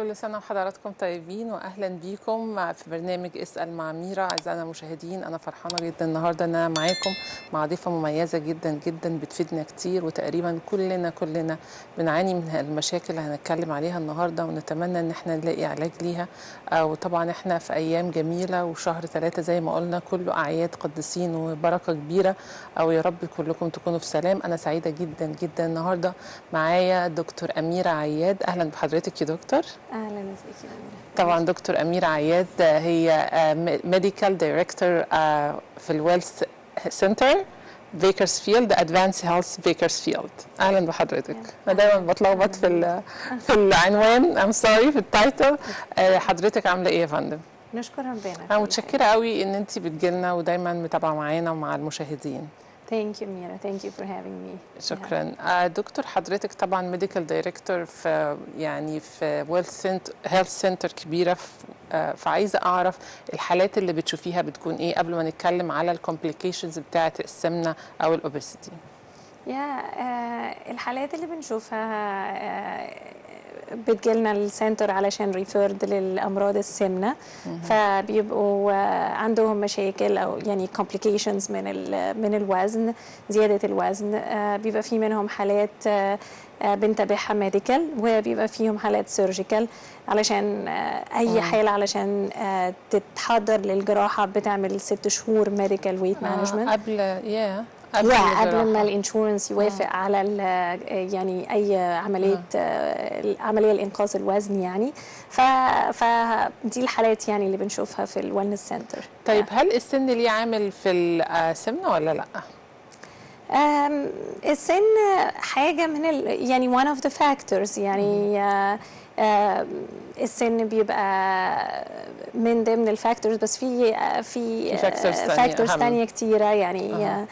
كل سنة وحضراتكم طيبين وأهلا بيكم في برنامج اسأل مع ميرا. أعزائنا المشاهدين، أنا فرحانة جدا النهاردة أن أنا معاكم مع ضيفة مميزة جدا جدا بتفيدنا كتير، وتقريبا كلنا بنعاني من المشاكل اللي هنتكلم عليها النهاردة، ونتمنى أن احنا نلاقي علاج ليها. وطبعا احنا في أيام جميلة، وشهر 3 زي ما قلنا كله أعياد قديسين وبركة كبيرة، أو يا رب كلكم تكونوا في سلام. أنا سعيدة جدا جدا النهاردة معايا دكتور أميرة عياد. أهلا بحضرتك يا دكتور. اهلا بيكي يا أميرة. طبعا دكتور أميرة عياد هي ميديكال دايركتور في الويلث سنتر بيكرسفيلد، ادفانس هيلث بيكرسفيلد. اهلا بحضرتك. انا دايما بتلخبط في العنوان، ام سوري، في التايتل. حضرتك عامله ايه يا فندم؟ نشكر ربنا. انا متشكره قوي ان انت بتجيلنا ودايما متابعه معانا ومع المشاهدين. Thank you Mira. Thank you for having me. شكرا. دكتور حضرتك طبعا ميديكال دايركتور في ويلث هيلث سنتر كبيره، فعايزه اعرف الحالات اللي بتشوفيها بتكون ايه قبل ما نتكلم على الكومبليكيشنز بتاعه السمنه او الاوبيسيتي. الحالات اللي بنشوفها بتجيلنا السنتر علشان ريفيرد للامراض السمنه، فبيبقوا عندهم مشاكل او يعني complications من الوزن، زياده الوزن. بيبقى في منهم حالات بنتابعها ميديكال، وبيبقى فيهم حالات سيرجيكال علشان اي حاله علشان تتحضر للجراحه بتعمل 6 شهور ميديكال ويت مانجمنت قبل ما الانشورنس يوافق على يعني اي عمليه لانقاص الوزن يعني. فدي الحالات يعني اللي بنشوفها في الويلنس سنتر. طيب هل السن ليه عامل في السمنه ولا لا؟ السن حاجه من يعني one of the factors يعني. السن بيبقى من ضمن الفاكتورز، بس في فاكتورز ثانيه كتيره يعني.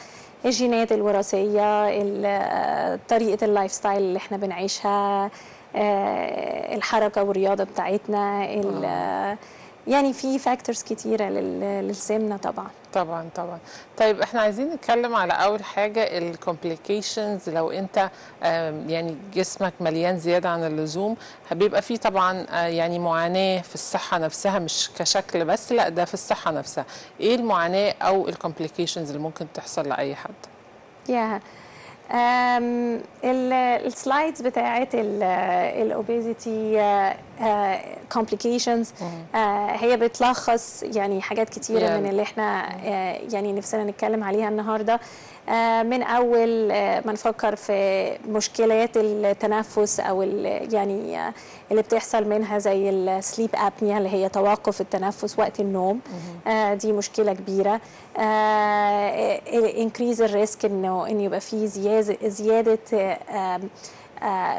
الجينات الوراثيه، طريقه اللايف ستايل اللي احنا بنعيشها، الحركه والرياضه بتاعتنا، يعني في فاكتورز كتيره للسمنه طبعا. طيب احنا عايزين نتكلم على اول حاجه الكومبليكيشنز. لو انت يعني جسمك مليان زياده عن اللزوم، بيبقى فيه طبعا يعني معاناه في الصحه نفسها، مش كشكل بس، لا ده في الصحه نفسها. ايه المعاناه او الكومبليكيشنز اللي ممكن تحصل لاي حد؟ السلايدز بتاعت الاوبيزيتي complications هي بتلخص يعني حاجات كتيره من اللي احنا يعني نفسنا نتكلم عليها النهارده. من اول ما نفكر في مشكلات التنفس او يعني اللي بتحصل منها زي السليب ابنيا اللي هي توقف التنفس وقت النوم. دي مشكله كبيره. انكريز الريسك انه يبقى في زياده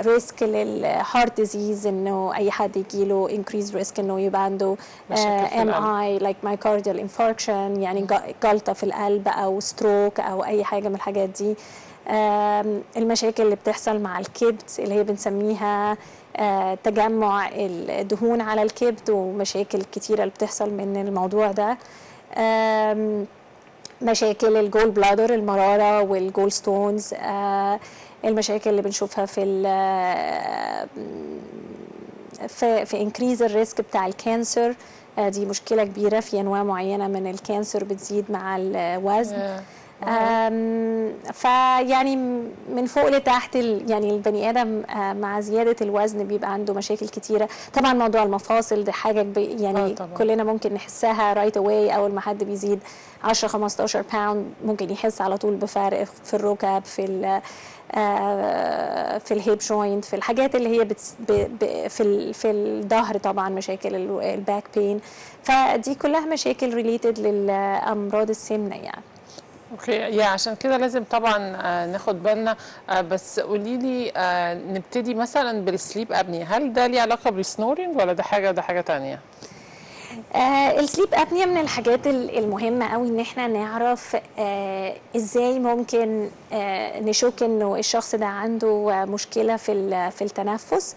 ريسك للهارت ديزيز، انه اي حد يجيله انكريز ريسك انه يبقى عنده MI like myocardial infarction، يعني جلطه في القلب او ستروك او اي حاجه من الحاجات دي. المشاكل اللي بتحصل مع الكبد اللي هي بنسميها تجمع الدهون على الكبد، ومشاكل كتيره اللي بتحصل من الموضوع ده. مشاكل الجول بلادر، المراره والجول ستونز. المشاكل اللي بنشوفها في انكريز الريسك بتاع الكانسر. دي مشكله كبيره، في انواع معينه من الكانسر بتزيد مع الوزن. فيعني من فوق لتحت يعني البني ادم مع زياده الوزن بيبقى عنده مشاكل كتيره. طبعا موضوع المفاصل ده حاجه يعني كلنا ممكن نحسها رايت اواي. اول ما حد بيزيد 10 15 باوند ممكن يحس على طول بفرق في الركب، في الهيب جوينت، في الحاجات اللي هي في الظهر. طبعا مشاكل الباك بين، فدي كلها مشاكل ريليتد للامراض السمنه يعني. اوكي، عشان كده لازم طبعا ناخد بالنا. بس قولي لي، نبتدي مثلا بالسليب ابنيا. هل ده ليه علاقه بالسنورينج ولا ده حاجه تانية؟ السليب ابنيا من الحاجات المهمه قوي ان احنا نعرف ازاي ممكن نشك انه الشخص ده عنده مشكله في التنفس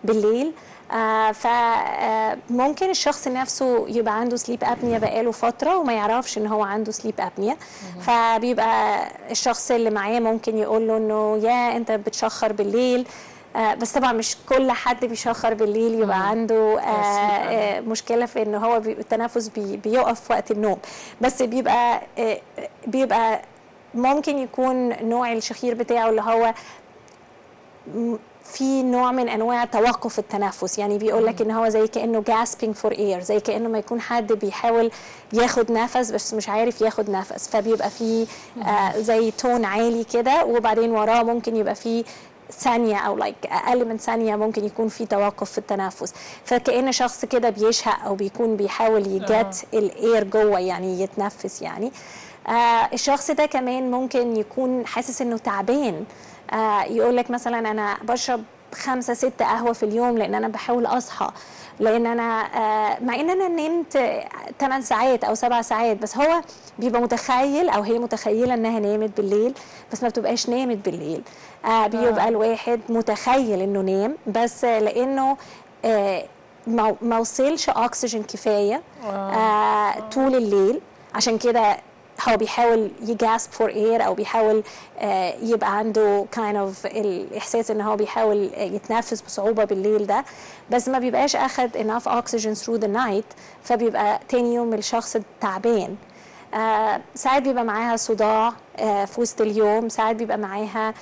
بالليل. فممكن الشخص نفسه يبقى عنده سليب ابنيا بقاله فتره وما يعرفش ان هو عنده سليب ابنيا. فبيبقى الشخص اللي معاه ممكن يقول له انه انت بتشخر بالليل، بس طبعا مش كل حد بيشخر بالليل يبقى عنده مشكله في ان هو التنفس بيقف وقت النوم، بس بيبقى ممكن يكون نوع الشخير بتاعه اللي هو في نوع من انواع توقف التنفس، يعني بيقول لك ان هو زي كانه gasping for air، زي كانه ما يكون حد بيحاول ياخد نفس بس مش عارف ياخد نفس، فبيبقى في زي تون عالي كده، وبعدين وراه ممكن يبقى في ثانيه او اقل من ثانيه ممكن يكون في توقف في التنفس، فكأن شخص كده بيشهق او بيكون بيحاول يجت الاير جوه يعني يتنفس يعني. الشخص ده كمان ممكن يكون حاسس انه تعبان، يقول لك مثلا انا بشرب 5 6 قهوه في اليوم لان انا بحاول اصحى، لان انا مع ان انا نمت 8 ساعات او 7 ساعات، بس هو بيبقى متخيل او هي متخيله انها نامت بالليل بس ما بتبقاش نامت بالليل. بيبقى الواحد متخيل انه نام بس لانه ما وصلش اكسجين كفايه طول الليل، عشان كده هو بيحاول يجاسب فور اير او بيحاول يبقى عنده kind of الاحساس ان هو بيحاول يتنفس بصعوبه بالليل ده، بس ما بيبقاش اخد enough oxygen through the night، فبيبقى تاني يوم الشخص تعبان. ساعات بيبقى معاها صداع في وسط اليوم، ساعات بيبقى معاها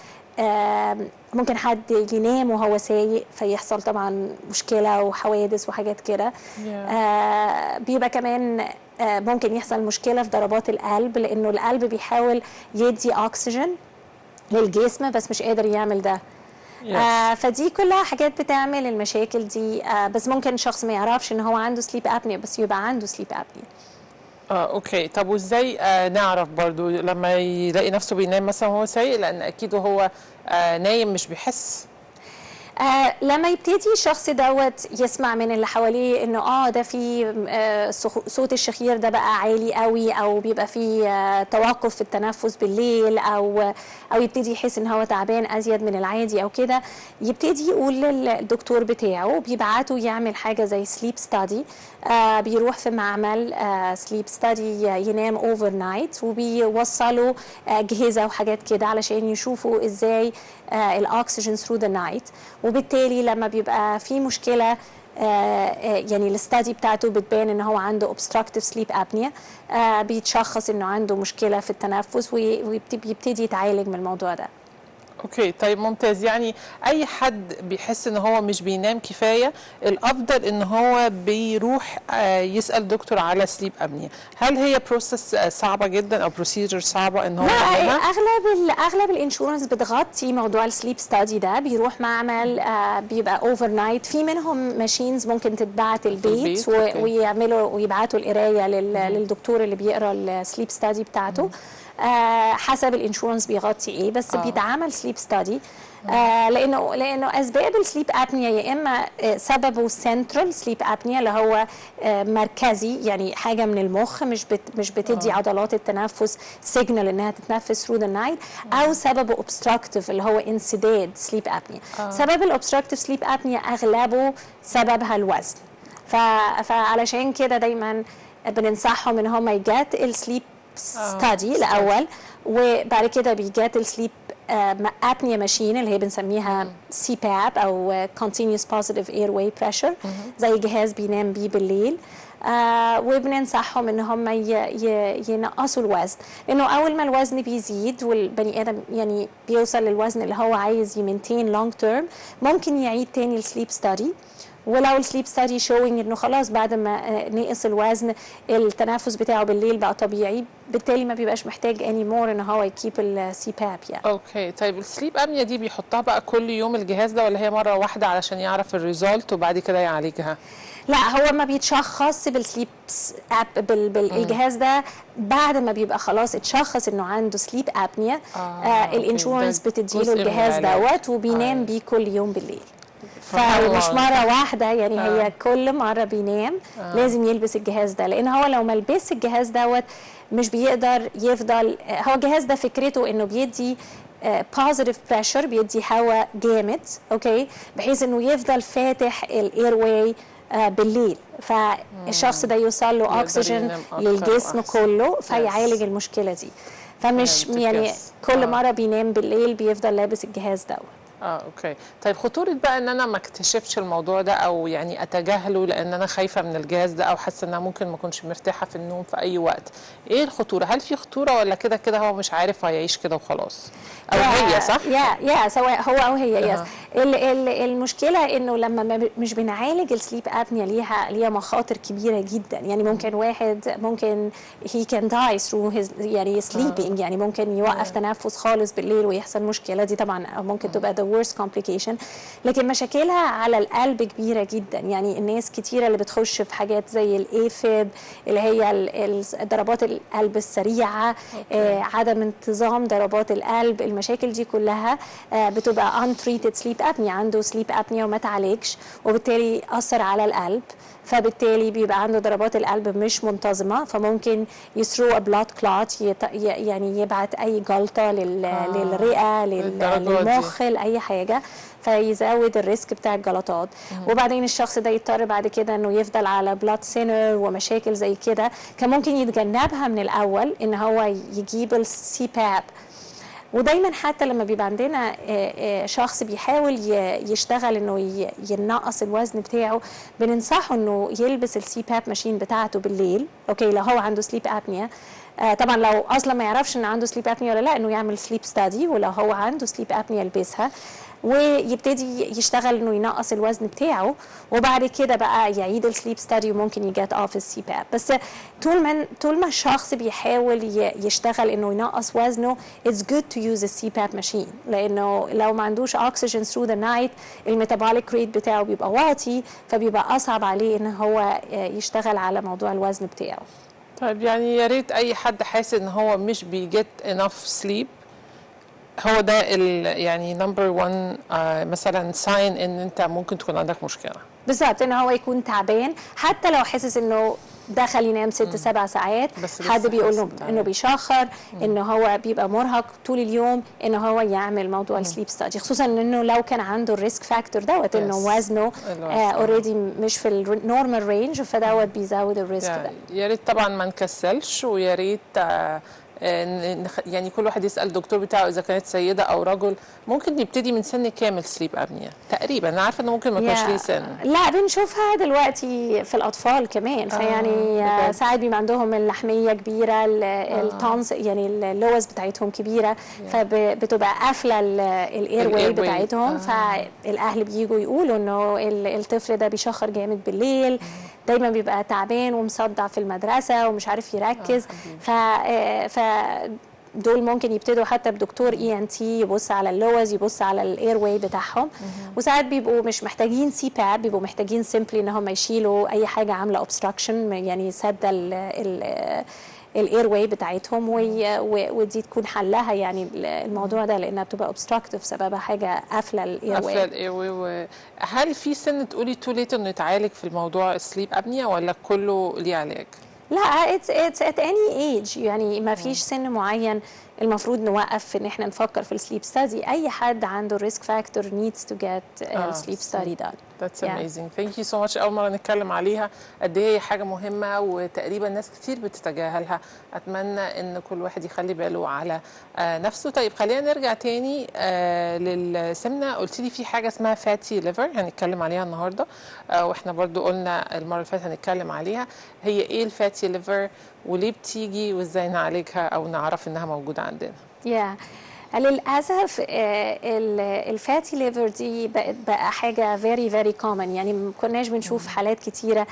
ممكن حد ينام وهو سايق فيحصل طبعا مشكله وحوادث وحاجات كده. بيبقى كمان ممكن يحصل مشكله في ضربات القلب، لانه القلب بيحاول يدي اكسجين للجسم بس مش قادر يعمل ده. فدي كلها حاجات بتعمل المشاكل دي. بس ممكن شخص ما يعرفش ان هو عنده سليب ابنيا بس يبقى عنده سليب ابنيا. اوكي. طب وازاي نعرف برضو لما يلاقي نفسه بينام مثلا وهو سايق، لان اكيد وهو نايم مش بيحس؟ لما يبتدي الشخص دوت يسمع من اللي حواليه انه ده في صوت الشخير ده بقى عالي قوي، او بيبقى في توقف في التنفس بالليل، او يبتدي يحس ان هو تعبان ازيد من العادي او كده، يبتدي يقول للدكتور بتاعه، بيبعته يعمل حاجه زي سليب ستادي. بيروح في معمل سليب ستادي ينام اوفر نايت، وبيوصلوا اجهزه وحاجات كده علشان يشوفوا ازاي الاكسجين ثرو ذا نايت، وبالتالي لما بيبقى في مشكله يعني الاستادي بتاعته بتبان ان هو عنده obstructive sleep apnea، بيتشخص انه عنده مشكله في التنفس ويبتدي يتعالج من الموضوع ده. اوكي طيب ممتاز. يعني اي حد بيحس ان هو مش بينام كفايه الافضل ان هو بيروح يسال دكتور على سليب ابنيا. هل هي بروسس صعبه جدا او بروسيجر صعبه ان هو لا، اغلب الانشورنس بتغطي موضوع السليب ستادي ده، بيروح معمل بيبقى اوفر نايت، في منهم ماشينز ممكن تتبعت البيت ويعملوا ويبعتوا القرايه للدكتور اللي بيقرا السليب ستادي بتاعته. حسب الانشورنس بيغطي ايه، بس بيتعمل سليب ستادي. لانه اسباب السليب ابنيا يا اما سببه سنترال سليب ابنيا اللي هو مركزي، يعني حاجه من المخ مش بتدي عضلات التنفس سيجنال انها تتنفس ثرو ذا نايت، او سببه اوبستراكتيف اللي هو انسداد سليب ابنيا. سبب الاوبستراكتيف سليب ابنيا اغلبه سببها الوزن، فعلشان كده دايما بننصحهم ان هم يجات السليب ستادي الاول، وبعد كده بيجات السليب ابنيا ماشين اللي هي بنسميها سي باب او continuous positive airway pressure، زي جهاز بينام بيه بالليل. وبننصحهم ان هم ينقصوا الوزن، لانه اول ما الوزن بيزيد والبني ادم يعني بيوصل للوزن اللي هو عايز يمنتين لونج تيرم، ممكن يعيد تاني السليب ستادي. ولو السليب ستادي شوينج انه خلاص بعد ما نقص الوزن التنفس بتاعه بالليل بقى طبيعي، بالتالي ما بيبقاش محتاج اني مور ان هو يكيب السي باب يعني. اوكي طيب السليب ابنيا دي بيحطها بقى كل يوم الجهاز ده، ولا هي مره واحده علشان يعرف الريزولت وبعد كده يعالجها؟ لا، هو ما بيتشخص بالسليب بالجهاز ده بعد ما بيبقى خلاص اتشخص انه عنده سليب ابنيا. الانشورنس بتديله الجهاز دوت وبينام بيه كل يوم بالليل. فمش مرة واحدة يعني هي كل مرة بينام لازم يلبس الجهاز ده، لأن هو لو ما لبس الجهاز دوت مش بيقدر يفضل. هو الجهاز ده فكرته إنه بيدي positive pressure، بيدي هواء جامد اوكي، بحيث إنه يفضل فاتح الاير واي بالليل، فالشخص ده يوصل له أكسجين للجسم كله فيعالج المشكلة دي. فمش يعني كل مرة بينام بالليل بيفضل لابس الجهاز دوت. اوكي. طيب خطورة بقى ان انا ما اكتشفش الموضوع ده او يعني اتجاهله لان انا خايفة من الجهاز ده او حاسة ان انا ممكن ما اكونش مرتاحة في النوم في اي وقت، ايه الخطورة؟ هل في خطورة ولا كده كده هو مش عارف هيعيش كده وخلاص؟ او هي صح؟ سواء هو او هي يس. أه. المشكله انه لما مش بنعالج السليب ابنيا ليها مخاطر كبيره جدا. يعني ممكن واحد ممكن he can die through his يعني sleeping، يعني ممكن يوقف تنفس خالص بالليل ويحصل مشكله. دي طبعا ممكن تبقى the worst complication. لكن مشاكلها على القلب كبيره جدا. يعني الناس كتيره اللي بتخش في حاجات زي الايفib اللي هي ضربات القلب السريعه، عدم انتظام ضربات القلب، المشاكل دي كلها بتبقى untreated sleep apnea، عنده sleep apnea وما تعالجش وبالتالي أثر على القلب، فبالتالي بيبقى عنده ضربات القلب مش منتظمة، فممكن يثرو blood clot، يعني يبعت أي جلطة للرئة للمخ لأي حاجة، فيزود الريسك بتاع الجلطات. وبعدين الشخص ده يضطر بعد كده انه يفضل على بلاد سينر ومشاكل زي كده. كان ممكن يتجنبها من الاول ان هو يجيب السي باب. ودايما حتى لما بيبقى عندنا شخص بيحاول يشتغل انه ينقص الوزن بتاعه، بننصحه انه يلبس السي باب ماشين بتاعته بالليل. اوكي لو هو عنده سليب ابنيا. طبعا لو اصلا ما يعرفش ان عنده سليب ابنيا ولا لا، انه يعمل سليب ستادي، ولو هو عنده سليب ابنيا يلبسها ويبتدي يشتغل انه ينقص الوزن بتاعه، وبعد كده بقى يعيد السليب ستادي وممكن يجات اوف السي باب. بس طول ما الشخص بيحاول يشتغل انه ينقص وزنه it's good to use a CPAP machine، لانه لو ما عندوش oxygen through the night الميتابوليك ريت بتاعه بيبقى واطي، فبيبقى اصعب عليه ان هو يشتغل على موضوع الوزن بتاعه. طيب يعني يا ريت اي حد حاسس ان هو مش بيجيت enough sleep، هو ده يعني نمبر 1 مثلا ساين ان انت ممكن تكون عندك مشكله. بالظبط، ان هو يكون تعبان حتى لو حاسس انه دخل ينام 6-7 ساعات، حد بيقول له انه بيشخر، ان هو بيبقى مرهق طول اليوم، ان هو يعمل موضوع السليب ستادي، خصوصا انه لو كان عنده الريسك فاكتور دوت انه وزنه اوريدي مش في النورمال رينج، فدوت بيزود الريسك ده. يا ريت طبعا ما نكسلش، ويا ريت يعني كل واحد يسأل الدكتور بتاعه إذا كانت سيدة أو رجل. ممكن يبتدي من سن كامل سليب أبنيا تقريبا؟ أنا عارفة إنه ممكن ما يكونش ليه سن. لا بنشوفها دلوقتي في الأطفال كمان. فيعني ساعات بيبقى عندهم اللحمية كبيرة، التونس يعني اللوز بتاعتهم كبيرة، فبتبقى قافلة الاير واي بتاعتهم. فالأهل بييجوا يقولوا إنه الطفل ده بيشخر جامد بالليل، دايما بيبقى تعبان ومصدع في المدرسة ومش عارف يركز. دول ممكن يبتدوا حتى بدكتور ENT يبص على اللوز، يبص على الاير واي بتاعهم. وساعات بيبقوا مش محتاجين سي باب، بيبقوا محتاجين سيمبلي ان هم يشيلوا اي حاجه عامله اوبستراكشن، يعني سد الاير واي بتاعتهم، ودي تكون حلها يعني الموضوع ده، لانها بتبقى اوبستراكتيف سببها حاجه قافله الاير واي. قافله الاير واي. هل في سن تقولي تو ليت انه يتعالج في الموضوع السليب ابنيا ولا كله ليه علاج؟ لا it's at any age، يعني ما فيش سن معين المفروض نوقف ان احنا نفكر في السليب ستادي. اي حد عنده ريسك فاكتور needs to get sleep study done. That's amazing. Thank you so much. أول مرة نتكلم عليها قد إيه هي حاجة مهمة وتقريبا ناس كتير بتتجاهلها. أتمنى إن كل واحد يخلي باله على نفسه. طيب خلينا نرجع تاني للسمنة. قلت لي في حاجة اسمها فاتي ليفر هنتكلم عليها النهاردة، وإحنا برضو قلنا المرة اللي فاتت هنتكلم عليها. هي إيه الفاتي ليفر وليه بتيجي وإزاي نعالجها أو نعرف إنها موجودة عندنا؟ للأسف الفاتي ليفر دي بقى حاجة very very common. يعني ما كناش بنشوف حالات كتيرة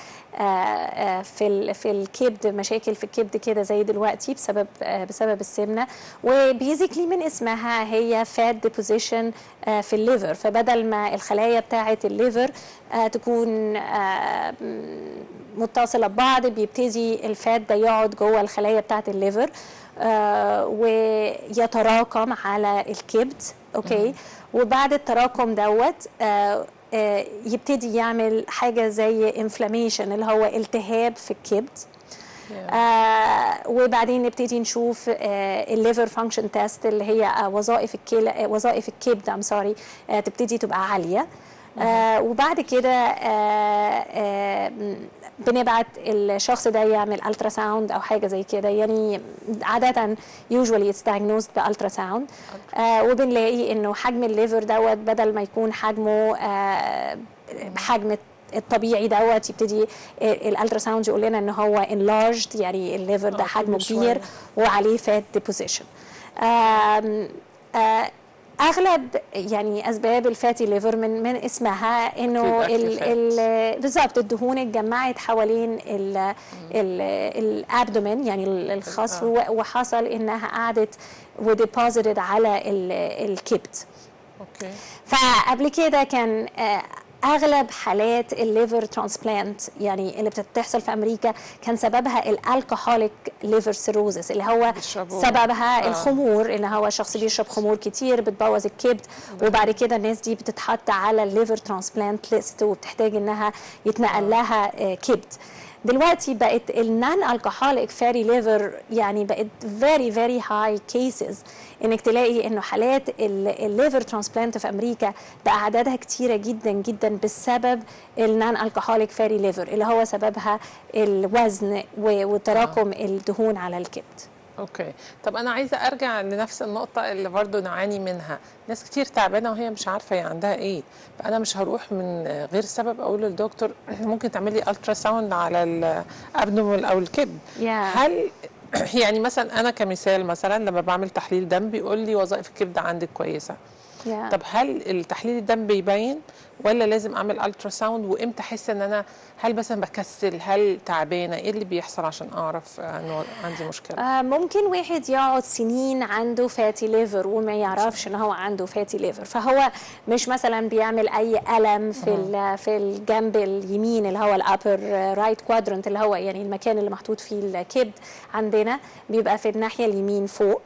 في الكبد، مشاكل في الكبد كده زي دلوقتي بسبب السمنة. وبيزيكلي من اسمها هي فات ديبوزيشن في الليفر، فبدل ما الخلايا بتاعة الليفر تكون متصلة ببعض، بيبتدي الفات ده يقعد جوه الخلايا بتاعة الليفر ويتراكم على الكبد. اوكي وبعد التراكم دوت يبتدي يعمل حاجه زي انفلاميشن اللي هو التهاب في الكبد. وبعدين نبتدي نشوف الليفر فانكشن تيست اللي هي وظائف الكبد تبتدي تبقى عاليه. وبعد كده بنبعت الشخص ده يعمل الترا ساوند او حاجه زي كده، يعني عاده usually it's diagnosed بالترا ساوند. وبنلاقي انه حجم الليفر دوت بدل ما يكون حجمه بحجم الطبيعي دوت، يبتدي الالترا ساوند يقول لنا ان هو enlarged، يعني الليفر ده حجمه كبير وعليه فات ديبوزيشن. اغلب يعني اسباب الفاتي ليفر من اسمها انه بالظبط الدهون اتجمعت حوالين الابدومين، يعني الخصر، وحصل انها قعدت وديبوزيتد على الكبد. اوكي. فقبل كده كان اغلب حالات الليفر ترانسبلانت يعني اللي بتحصل في امريكا كان سببها الالكحوليك ليفر سيروزس، اللي هو سببها الخمور، اللي هو شخص بيشرب خمور كتير بتبوظ الكبد، وبعد كده الناس دي بتتحط على الليفر ترانسبلانت ليست وبتحتاج انها يتنقل لها كبد. دلوقتي بقت النان الكحوليك فاتي ليفر يعني بقت very very high cases، انك تلاقي انه حالات الليفر ترانسبلانت في امريكا بقى اعدادها كتيره جدا جدا بسبب النان الكحوليك فاتي ليفر، اللي هو سببها الوزن وتراكم الدهون على الكبد. اوكي. طب انا عايزه ارجع لنفس النقطه اللي برضو نعاني منها، ناس كتير تعبانه وهي مش عارفه هي عندها ايه، فانا مش هروح من غير سبب اقول للدكتور ممكن تعملي الترا ساوند على الابدومين او الكبد. هل يعني مثلا انا كمثال مثلا لما بعمل تحليل دم بيقول لي وظائف الكبد عندك كويسه، طب هل التحليل الدم بيبين ولا لازم اعمل الترا ساوند؟ وامتى احس ان انا هل مثلا بكسل، هل تعبانه، ايه اللي بيحصل عشان اعرف انه عندي مشكله؟ ممكن واحد يقعد سنين عنده فاتي ليفر وما يعرفش ان هو عنده فاتي ليفر، فهو مش مثلا بيعمل اي الم في الجنب اليمين اللي هو الابر رايت كوادرنت، اللي هو يعني المكان اللي محطوط فيه الكبد عندنا بيبقى في الناحيه اليمين فوق.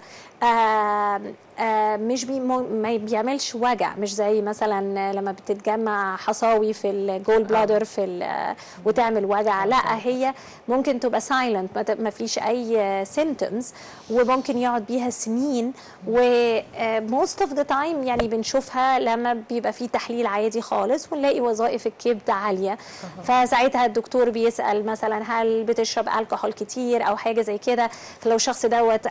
مش ما بيعملش وجع، مش زي مثلا لما بتتجمع حصاوي في الجول بلادر وتعمل وجع. لا، هي ممكن تبقى سايلنت، ما فيش اي سيمتومز، وممكن يقعد بيها سنين، وموست اوف ذا تايم يعني بنشوفها لما بيبقى في تحليل عادي خالص ونلاقي وظائف الكبد عاليه. فساعتها الدكتور بيسال مثلا هل بتشرب الكحول كتير او حاجه زي كده، فلو الشخص دوت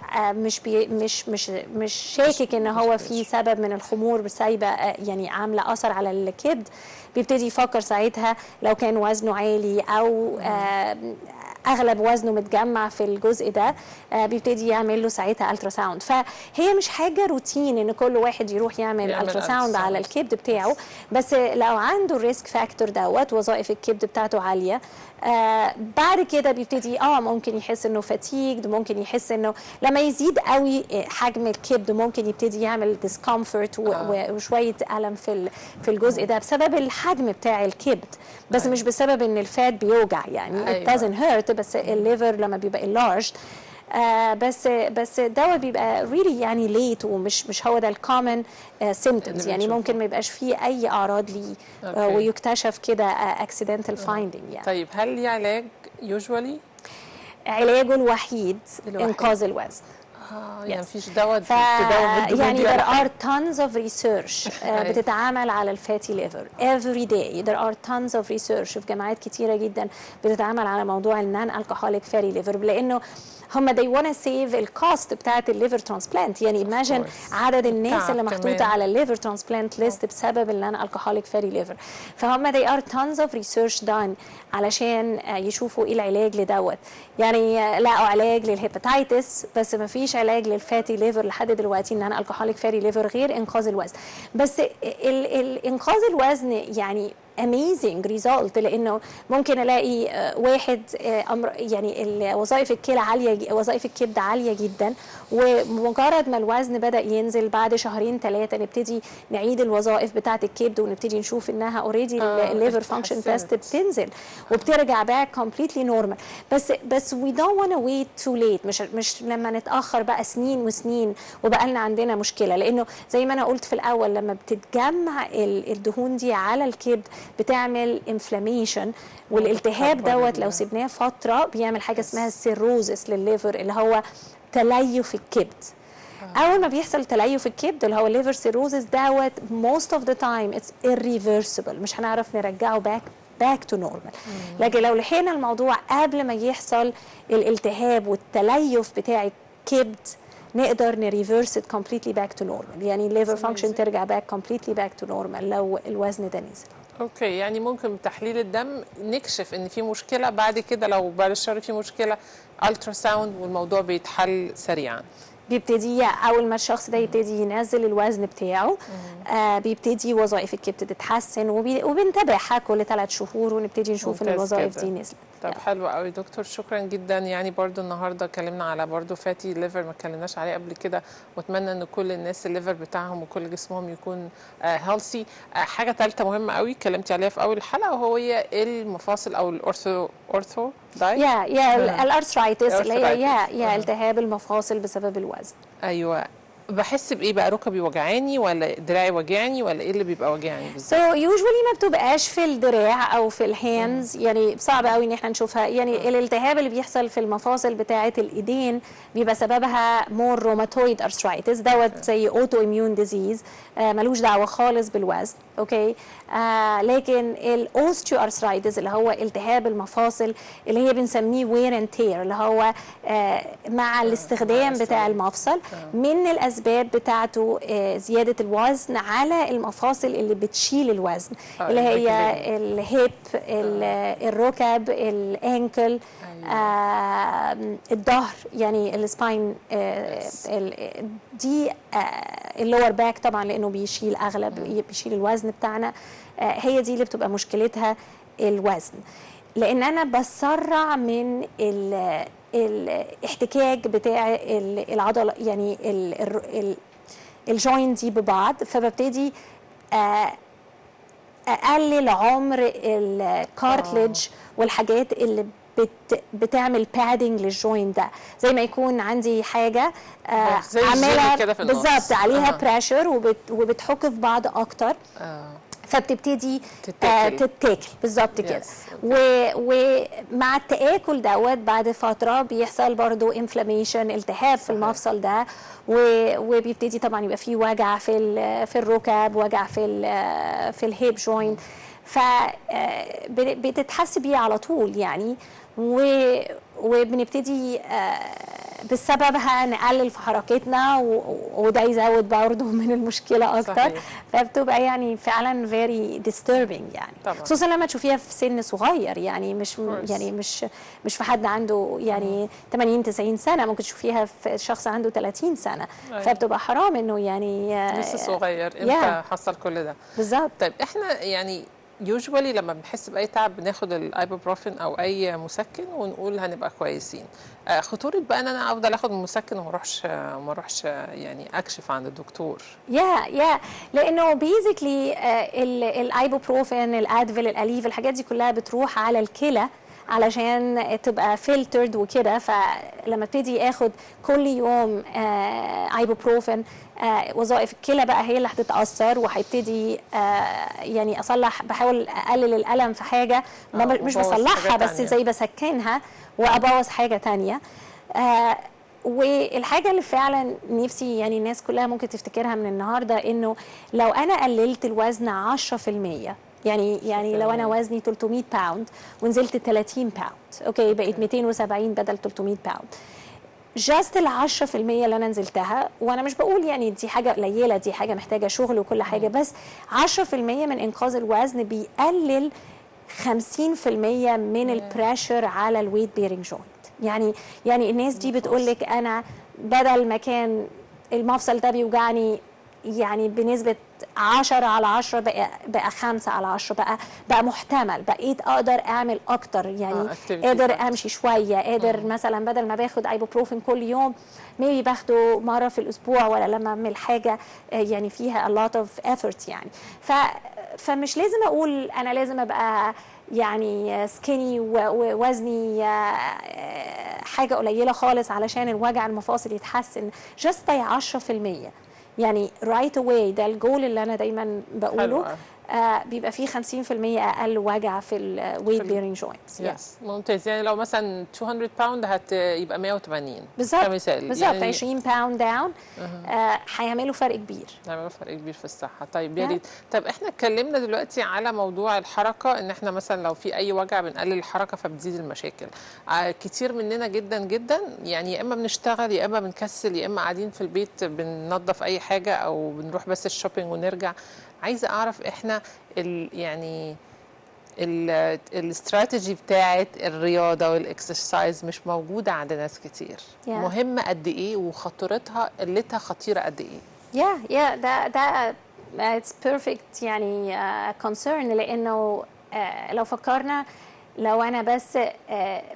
مش شاكك ان هو في سبب من الخمور سايبه يعني عامله اثر على الكبد، بيبتدي يفكر ساعتها لو كان وزنه عالي او اغلب وزنه متجمع في الجزء ده، بيبتدي يعمل له ساعتها الترا ساوند. فهي مش حاجه روتين ان كل واحد يروح يعمل الترا ساوند على الكبد بتاعه، بس لو عنده الريسك فاكتور دوت وظائف الكبد بتاعته عاليه، بعد كده بيبتدي ممكن يحس انه فاتيجد، ممكن يحس انه لما يزيد قوي حجم الكبد ممكن يبتدي يعمل ديسكومفورت وشويه الم في الجزء ده بسبب الحجم بتاع الكبد، بس مش بسبب ان الفات بيوجع، يعني it doesn't hurt، بس الليفر لما بيبقى enlarged بس دوت بيبقى really يعني ليت، ومش هو ده الكومن symptoms، يعني ممكن ما يبقاش فيه اي اعراض ليه ويكتشف كده accidental finding يعني. طيب هل ليه علاج usually؟ علاجه الوحيد انقاذ الوزن. يعني مفيش دواء يعني there are tons of research بتتعامل على الفاتي ليفر every day. there are tons of research في جامعات كتيرة جدا بتتعامل على موضوع النان الكحوليك فاتي ليفر، لأنه هم they wanna save الكوست بتاعت الليفر ترانسبلانت. يعني imagine عدد الناس اللي محطوطة على الليفر ترانسبلانت ليست بسبب النان الكحوليك فاتي ليفر. فهم they are tons of research done علشان يشوفوا ايه العلاج لدوت. يعني لقوا علاج للهيباتيتس بس ما فيش علاج للفاتي ليفر لحد دلوقتي، النان الكحوليك فاتي ليفر غير انقاذ الوزن. بس انقاذ الوزن يعني amazing result، لانه ممكن الاقي واحد يعني وظائف الكلى عاليه، وظائف الكبد عاليه جدا، ومجرد ما الوزن بدا ينزل بعد شهرين ثلاثه نبتدي نعيد الوظائف بتاعه الكبد ونبتدي نشوف انها اوريدي الليفر فانكشن تيست بتنزل وبترجع باك كومبليتلي نورمال. بس we don't want to wait too late، مش لما نتاخر بقى سنين وسنين وبقى لنا عندنا مشكله، لانه زي ما انا قلت في الاول لما بتتجمع الدهون دي على الكبد بتعمل انفلاميشن، والالتهاب دوت لو سيبناه فتره بيعمل حاجه اسمها السيروزس للليفر، اللي هو تليف الكبد. اول ما بيحصل تليف الكبد اللي هو الليفر سيروزس دوت most of the time it's irreversible، مش هنعرف نرجعه back to normal. لكن لو لحقنا الموضوع قبل ما يحصل الالتهاب والتليف بتاع الكبد نقدر نريفيرس it completely back to normal، يعني الليفر فانكشن ترجع completely back to normal لو الوزن ده نزل. اوكي، يعني ممكن بتحليل الدم نكشف ان في مشكله، بعد كده لو بعد الشهر في مشكله الترا ساوند والموضوع بيتحل سريعا. بيبتدي اول ما الشخص ده يبتدي ينزل الوزن بتاعه بيبتدي وظائف الكبد تتحسن، وبنتابعها كل 3 شهور ونبتدي نشوف ان الوظائف دي نزلت. طب حلو قوي دكتور، شكرا جدا. يعني برضو النهارده اتكلمنا على برضو فاتي ليفر، ما اتكلمناش عليه قبل كده، واتمنى ان كل الناس الليفر بتاعهم وكل جسمهم يكون هيلثي. حاجه ثالثه مهمه قوي اتكلمتي عليها في اول الحلقه، وهو هي المفاصل او الاورثو يا الارثرايتس اللي هي يا التهاب المفاصل بسبب الوزن. ايوه، بحس بايه بقى؟ ركبي وجعاني ولا دراعي وجعني ولا ايه اللي بيبقى وجعني بالظبط؟ يوجوالي ما بتبقاش في الدراع او في الهاندز، يعني صعب قوي ان احنا نشوفها. يعني الالتهاب اللي بيحصل في المفاصل بتاعه الايدين بيبقى سببها مور روماتويد ارثرايتس دوت زي اوتو اميون ديزيز، ملوش دعوه خالص بالوزن. اوكي، لكن الاوستيو ارثرايتس اللي هو التهاب المفاصل اللي هي بنسميه وير اند تير، اللي هو مع الاستخدام بتاع المفصل، من الاسباب بتاعته زياده الوزن على المفاصل اللي بتشيل الوزن، اللي هي الهيب، الركب، الانكل، الظهر، يعني السباين، دي اللور باك طبعا لانه بيشيل بيشيل الوزن بتاعنا. هي دي اللي بتبقى مشكلتها الوزن، لان انا بسرع من الاحتكاك بتاع العضله، يعني الجوينت دي ببعض، فببتدي اقلل عمر الكارتلج والحاجات اللي بتعمل بادنج للجوينت ده، زي ما يكون عندي حاجه عامله بالظبط عليها بريشر وبتحك في بعض اكتر، فبتبتدي تتاكل بالظبط كده. ومع التآكل دوت بعد فتره بيحصل برضو انفلاميشن، التهاب في المفصل ده، وبيبتدي طبعا يبقى فيه وجع في الركب، وجع في الهيب جوينت، فبتتحس بيه على طول يعني. وبنبتدي بسببها نقلل في حركتنا، وده يزود برضه من المشكله اكتر. صحيح. فبتبقى يعني فعلا very disturbing يعني طبعا. خصوصا لما تشوفيها في سن صغير، يعني مش في حد عنده يعني 80 90 سنه، ممكن تشوفيها في شخص عنده 30 سنه. فبتبقى حرام انه يعني لسه صغير امتى حصل كل ده بالظبط. طيب احنا يعني يوجوالي لما بنحس باي تعب بناخد الايبوبروفين او اي مسكن ونقول هنبقى كويسين. خطوره بقى ان انا افضل اخد مسكن وما اروحش يعني اكشف عند الدكتور؟ لانه بيزيكلي الايبوبروفين، الادفيل، الاليف، الحاجات دي كلها بتروح على الكلى علشان تبقى فلترد وكده. فلما ابتدي اخد كل يوم ايبوبروفين، وظائف الكلى بقى هي اللي هتتاثر، وهيبتدي يعني اصلح، بحاول اقلل الالم في حاجه مش بصلحها بس زي بسكنها وابوظ حاجه تانية. والحاجه اللي فعلا نفسي يعني الناس كلها ممكن تفتكرها من النهارده، انه لو انا قللت الوزن 10%، يعني لو انا وزني 300 باوند ونزلت 30 باوند، اوكي بقيت 270 بدل 300 باوند، جاست ال 10% اللي انا نزلتها، وانا مش بقول يعني دي حاجه قليله، دي حاجه محتاجه شغل وكل حاجه، بس 10% من انقاذ الوزن بيقلل 50% من البريشر على الويت بيرنج جوينت. يعني الناس دي بتقول لك انا بدل ما كان المفصل ده بيوجعني يعني بنسبة 10/10 بقى 5/10، بقى محتمل، بقيت اقدر اعمل اكتر، يعني قادر امشي شوية، قادر مثلا بدل ما باخد ايبوبروفين كل يوم ميبي باخده مرة في الاسبوع، ولا لما اعمل حاجة يعني فيها a lot of effort يعني. فمش لازم اقول انا لازم ابقى يعني سكيني ووزني حاجة قليلة خالص علشان الوجع المفاصل يتحسن، جاست by 10%، يعني رايت اواي. ده الجول اللي انا دايما بقوله. بيبقى فيه 50% اقل وجع في الويت بيرنج جوينتس. يس ممتاز. يعني لو مثلا 200 باوند هيبقى 180 بالظبط كمثال. بالظبط يعني 20 باوند داون هيعملوا فرق كبير. هيعملوا فرق كبير في الصحه. طيب يا ريت. طب احنا اتكلمنا دلوقتي على موضوع الحركه، ان احنا مثلا لو في اي وجع بنقلل الحركه فبتزيد المشاكل. كتير مننا جدا جدا يعني يا اما بنشتغل يا اما بنكسل يا اما قاعدين في البيت بننظف اي حاجه او بنروح بس الشوبينج ونرجع. عايزه اعرف احنا يعني الاستراتيجي بتاعت الرياضه والاكسرسايز مش موجوده عند ناس كتير. مهمه قد ايه وخطورتها قلتها خطيره قد ايه؟ ده it's perfect يعني concern، لانه لو فكرنا لو انا بس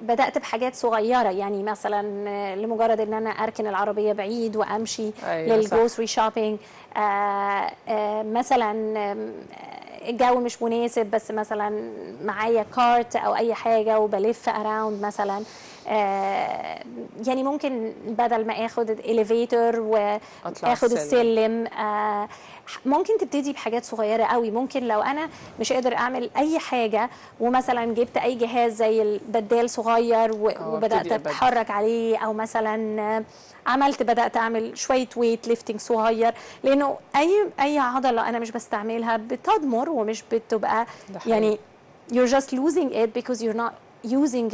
بدات بحاجات صغيره، يعني مثلا لمجرد ان انا اركن العربيه بعيد وامشي للجروسري شوبينج، مثلا الجو مش مناسب بس مثلا معايا كارت او اي حاجه وبلف اراوند مثلا، يعني ممكن بدل ما اخد الاليفيتور واخد السلم، ممكن تبتدي بحاجات صغيره قوي. ممكن لو انا مش قادر اعمل اي حاجه ومثلا جبت اي جهاز زي البدال صغير وبدات اتحرك عليه، او مثلا بدات اعمل شويه ويت ليفتنج صغير، لانه اي عضله انا مش بستعملها بتضمر ومش بتبقى يعني you're just losing it because you're not using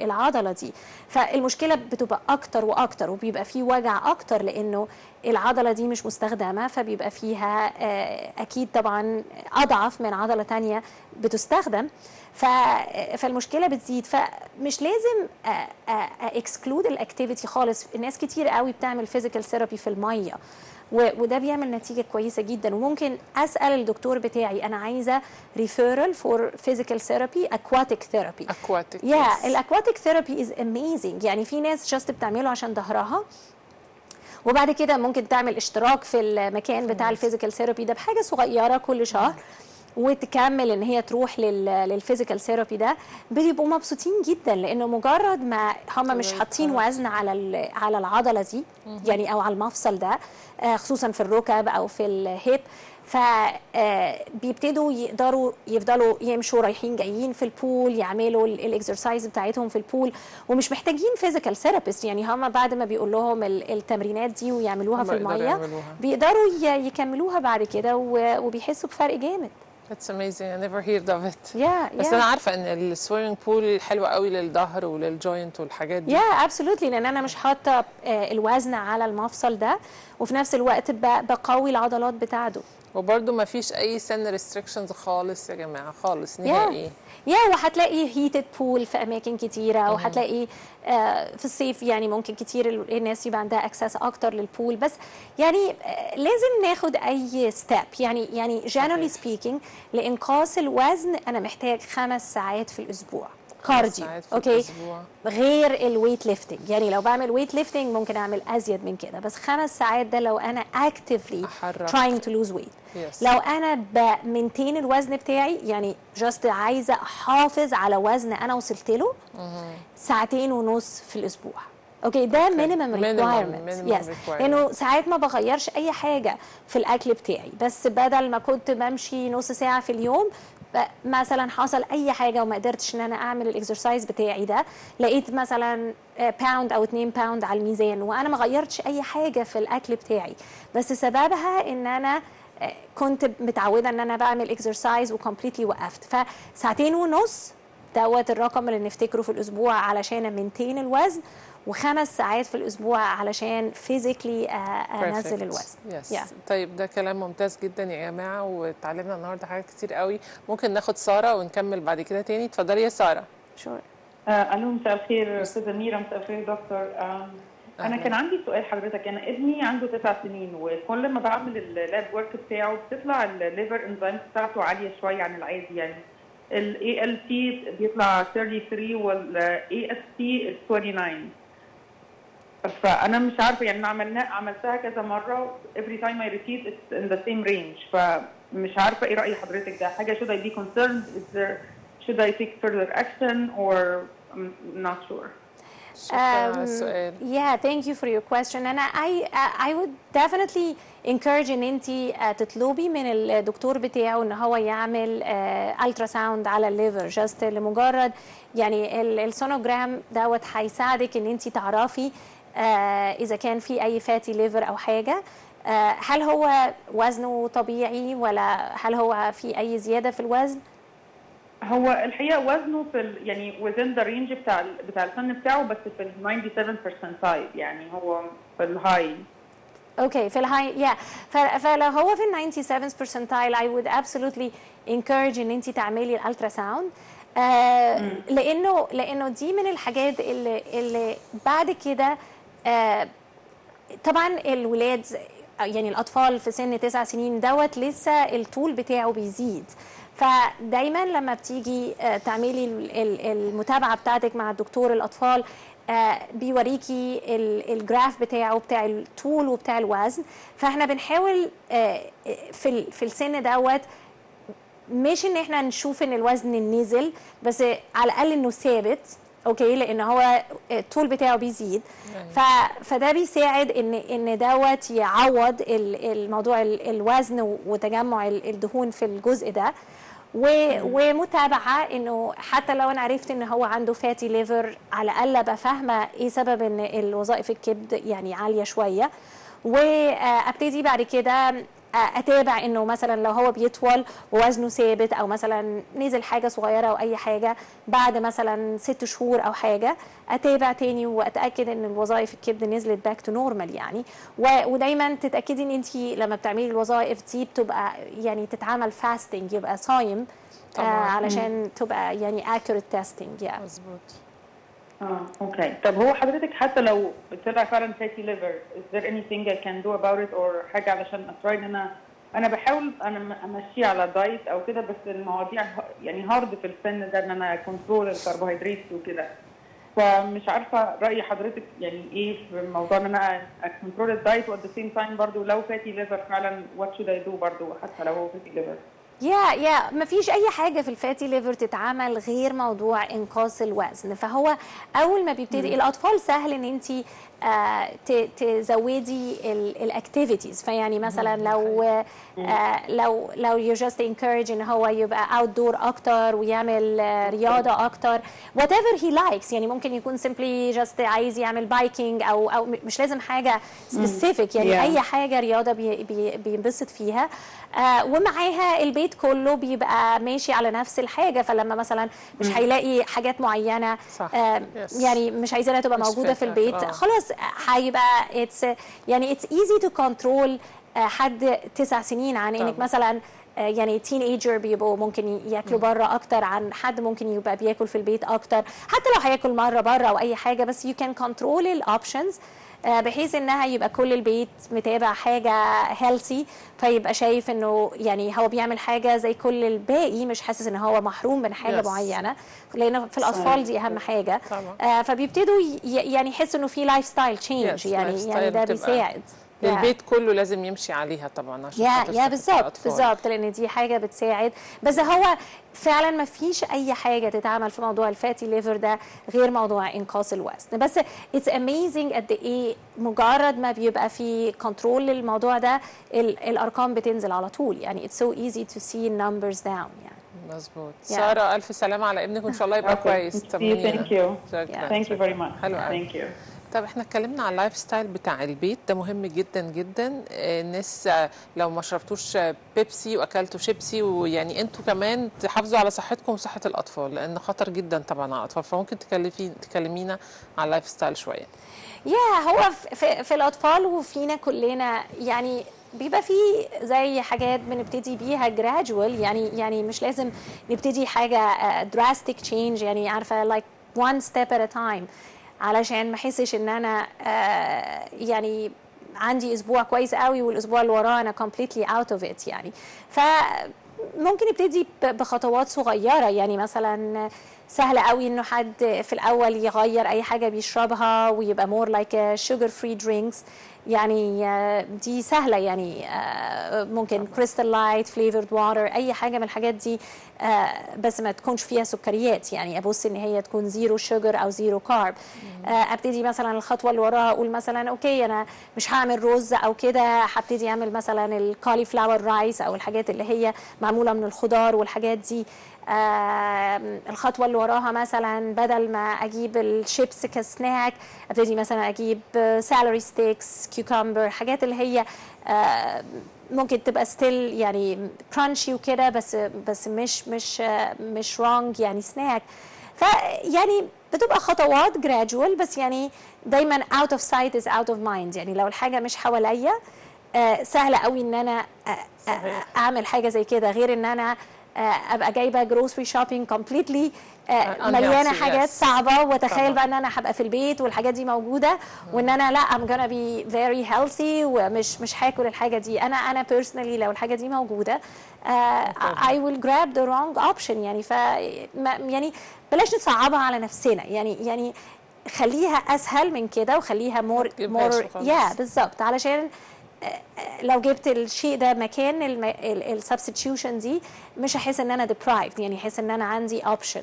العضله دي. فالمشكله بتبقى اكتر واكتر وبيبقى فيه وجع اكتر لانه العضله دي مش مستخدمه، فبيبقى فيها اكيد طبعا اضعف من عضله تانية بتستخدم، فالمشكله بتزيد. فمش لازم اكسكلود الاكتيفيتي خالص. الناس كتير قوي بتعمل فيزيكال ثيرابي في الميه وده بيعمل نتيجه كويسه جدا. وممكن اسال الدكتور بتاعي انا عايزه ريفيرال فور فيزيكال ثيرابي اكواتيك ثيرابي. الاكواتيك ثيرابي از اميزنج. يعني في ناس جاست بتعمله عشان ظهرها وبعد كده ممكن تعمل اشتراك في المكان بتاع الفيزيكال ثيرابي ده بحاجه صغيره كل شهر وتكمل ان هي تروح للفيزيكال ثيرابي ده. بيبقوا مبسوطين جدا لانه مجرد ما هم مش حاطين وزن على العضله دي يعني او على المفصل ده، خصوصا في الركب او في الهيب، فبيبتدوا يفضلوا يمشوا رايحين جايين في البول، يعملوا الاكسرسايز بتاعتهم في البول ومش محتاجين فيزيكال ثيرابيست. يعني هم بعد ما بيقول لهم التمرينات دي ويعملوها في الميه بيقدروا يكملوها بعد كده وبيحسوا بفرق جامد. That's amazing. I never heard of it. بس أنا عارفة إن السويمنج بول حلوة قوي للظهر وللجوينت والحاجات دي. absolutely. لأن أنا مش حاطة الوزن على المفصل ده وفي نفس الوقت بقوي العضلات بتاعته. وبرده ما فيش أي سن ريستريكشنز خالص يا جماعة، خالص نهائي. وهتلاقي هيتد بول في أماكن كتيرة، وهتلاقي في الصيف يعني ممكن كتير الناس يبقى عندها اكسس اكتر للبول. بس يعني لازم ناخد اي ستيب. يعني generally speaking لإنقاص الوزن أنا محتاج 5 ساعات في الأسبوع كارديو. اوكي، غير الويت ليفتنج. يعني لو بعمل ويت ليفتنج ممكن اعمل ازيد من كده، بس 5 ساعات ده لو انا actively trying to lose weight. لو انا بمنتين الوزن بتاعي يعني جاست عايزه احافظ على وزن انا وصلت له، 2.5 ساعات في الاسبوع. اوكي، ده مينيمم ريكوايرمنت. لانه ساعات ما بغيرش اي حاجه في الاكل بتاعي، بس بدل ما كنت بمشي نص ساعه في اليوم مثلا حصل اي حاجه وما قدرتش ان انا اعمل الاكسرسايز بتاعي ده، لقيت مثلا باوند او 2 باوند على الميزان وانا ما غيرتش اي حاجه في الاكل بتاعي، بس سببها ان انا كنت متعوده ان انا بعمل اكسرسايز وكومبليتلي وقفت. ف2.5 ساعات دوت الرقم اللي نفتكره في الاسبوع علشان امنتين الوزن، و5 ساعات في الاسبوع علشان فيزيكلي انزل الوزن. طيب ده كلام ممتاز جدا يا جماعه، واتعلمنا النهارده حاجات كتير قوي. ممكن ناخد ساره ونكمل بعد كده تاني. اتفضلي يا ساره. الو، مساء الخير استاذه ميرا. مساء الخير دكتور. انا كان عندي سؤال حضرتك. انا ابني عنده 9 سنين وكل ما بعمل اللاب ورك بتاعه بتطلع الليفر انزيمز بتاعته عاليه شويه عن العادي. يعني الاي ال تي بيطلع 33 والاي اس تي 29. فانا مش عارفه، يعني عملتها كذا مره every time I repeat it's in the same range. فمش عارفه ايه راي حضرتك ده. حاجه should I be concerned? Should I take further action or I'm not sure? شكرا على السؤال. Thank you for your question. And I would definitely encourage ان انت تطلبي من الدكتور بتاعه ان هو يعمل الترا ساوند على الليفر، جاست لمجرد يعني السونوجرام دوت هيساعدك ان انت تعرفي اذا كان في اي فاتي ليفر او حاجه. هل هو وزنه طبيعي ولا هل هو في اي زياده في الوزن؟ هو الحقيقه وزنه في يعني within the range بتاع السن بتاعه، بس في ال 97 percentile، يعني هو في الهاي. اوكي في الهاي يا فلو هو في ال 97 percentile I would absolutely encourage ان انت تعملي الالترا ساوند، لانه دي من الحاجات اللي بعد كده طبعا الولاد يعني الاطفال في سن 9 سنين دوت لسه الطول بتاعه بيزيد، فدايما لما بتيجي تعملي المتابعه بتاعتك مع الدكتور الاطفال بيوريكي الجراف بتاعه بتاع الطول وبتاع الوزن. فاحنا بنحاول في السن دوت مش ان احنا نشوف ان الوزن نزل، بس على الاقل انه ثابت، اوكي، لان هو الطول بتاعه بيزيد. فده بيساعد ان دوت يعوض الموضوع الوزن وتجمع الدهون في الجزء ده، ومتابعه انه حتى لو انا عرفت ان هو عنده فاتي ليفر على الاقل ابقى فاهمه ايه سبب ان الوظائف الكبد يعني عاليه شويه، وابتدي بعد كده اتابع انه مثلا لو هو بيطول ووزنه ثابت او مثلا نزل حاجه صغيره او اي حاجه بعد مثلا 6 شهور او حاجه، اتابع تاني واتاكد ان الوظائف الكبد نزلت باك تو نورمال يعني. ودايما تتاكدي ان انت لما بتعملي الوظائف دي بتبقى يعني تتعمل فاستنج، يبقى صايم علشان تبقى يعني accurate testing يعني. مظبوط. اوكي. طب هو حضرتك حتى لو طلع فعلا فاتي ليفر is there anything I can do about it or حاجه علشان اتراي ان انا بحاول امشيه على دايت او كده، بس المواضيع يعني هارد في السن ده ان انا كنترول الكربوهيدرات وكده، فمش عارفه راي حضرتك يعني ايه في موضوع ان انا كنترول الدايت وات ذا سيم تايم برضه لو فاتي ليفر فعلا وات شود اي دو برضه حتى لو هو فاتي ليفر. يا ما فيش اي حاجه في الفاتي ليفر تتعمل غير موضوع انقاص الوزن. فهو اول ما بيبتدي الاطفال سهل ان انت تزودي الاكتيفيتيز، فيعني مثلا لو يو جاست انكورج ان هو يبقى اوت دور اكتر ويعمل رياضه اكتر وات ايفر هي لايكس، يعني ممكن يكون سيمبلي جاست عايز يعمل بايكنج او مش لازم حاجه سبيسيفيك يعني اي حاجه رياضه بينبسط فيها، ومعاها البيت كله بيبقى ماشي على نفس الحاجه. فلما مثلا مش هيلاقي حاجات معينه يعني مش عايزينها تبقى موجوده في البيت، خلاص هيبقى يعني اتس ايزي تو كنترول حد 9 سنين عن انك مثلا يعني تين ايجر بيبقوا ممكن ياكلوا بره اكتر عن حد ممكن يبقى بياكل في البيت اكتر، حتى لو هياكل مره بره او اي حاجه، بس يو كان كنترول الاوبشنز بحيث انها يبقى كل البيت متابع حاجه هيلثي، فيبقى شايف انه يعني هو بيعمل حاجه زي كل الباقي، مش حاسس ان هو محروم من حاجه معينه، لان في الاطفال دي اهم حاجه. فبيبتدوا يعني يحسوا انه في لايف ستايل تشينج، يعني ده بيساعد. البيت كله لازم يمشي عليها طبعا عشان بالظبط لان دي حاجه بتساعد. بس هو فعلا ما فيش اي حاجه تتعمل في موضوع الفاتي ليفر ده غير موضوع انقاص الوزن. بس اتس اميزنج قد ايه مجرد ما بيبقى في كنترول للموضوع ده الارقام بتنزل على طول، يعني اتس سو ايزي تو سي نمبرز داون يعني. مظبوط. ساره الف سلامه على ابنك وان شاء الله يبقى كويس. ثانك يو ثانك يو فيري ماتش. ثانك يو. طب احنا اتكلمنا على اللايف ستايل بتاع البيت، ده مهم جدا جدا. الناس لو ما شربتوش بيبسي واكلتوا شيبسي، ويعني انتوا كمان تحافظوا على صحتكم وصحه الاطفال لان خطر جدا طبعا على الاطفال، فممكن تكلمينا على اللايف ستايل شويه. هو في الاطفال وفينا كلنا يعني بيبقى في زي حاجات بنبتدي بيها جرادوال، يعني مش لازم نبتدي حاجه drastic change، يعني عارفه like one step at a time، علشان ما احسش ان انا يعني عندي اسبوع كويس قوي والاسبوع اللي وراه انا completely out of it يعني. فممكن نبتدي بخطوات صغيره، يعني مثلا سهل قوي انه حد في الاول يغير اي حاجه بيشربها ويبقى more like sugar free drinks، يعني دي سهله، يعني ممكن كريستال لايت، فليفرد واتر، اي حاجه من الحاجات دي، بس ما تكونش فيها سكريات. يعني ابص ان هي تكون زيرو شوجر او زيرو كارب. ابتدي مثلا الخطوه اللي وراها اقول مثلا اوكي انا مش هعمل رز او كده، هبتدي اعمل مثلا الكالي فلاور رايس او الحاجات اللي هي معموله من الخضار والحاجات دي. الخطوه اللي وراها مثلا بدل ما اجيب الشيبس كسناك، ابتدي مثلا اجيب سالري ستيكس، كيوكمبر، حاجات اللي هي ممكن تبقى ستيل يعني كرانشي وكده، بس مش رونج يعني سناك. فيعني بتبقى خطوات جرادوال، بس يعني دايما out of sight is out of mind. يعني لو الحاجه مش حواليا سهله قوي ان انا اعمل حاجه زي كده، غير ان انا ابقى جايبه جروسري شوبينج كومبليتلي مليانه حاجات صعبه، واتخيل بقى ان انا هبقى في البيت والحاجات دي موجوده، وان انا لا I'm gonna be very healthy ومش هاكل الحاجه دي. انا personally لو الحاجه دي موجوده I will grab the wrong option. يعني يعني بلاش نصعبها على نفسنا، يعني خليها اسهل من كده، وخليها more بالظبط، علشان لو جبت الشيء ده مكان السبستيوشن دي مش هحس ان انا deprived، يعني احس ان انا عندي option.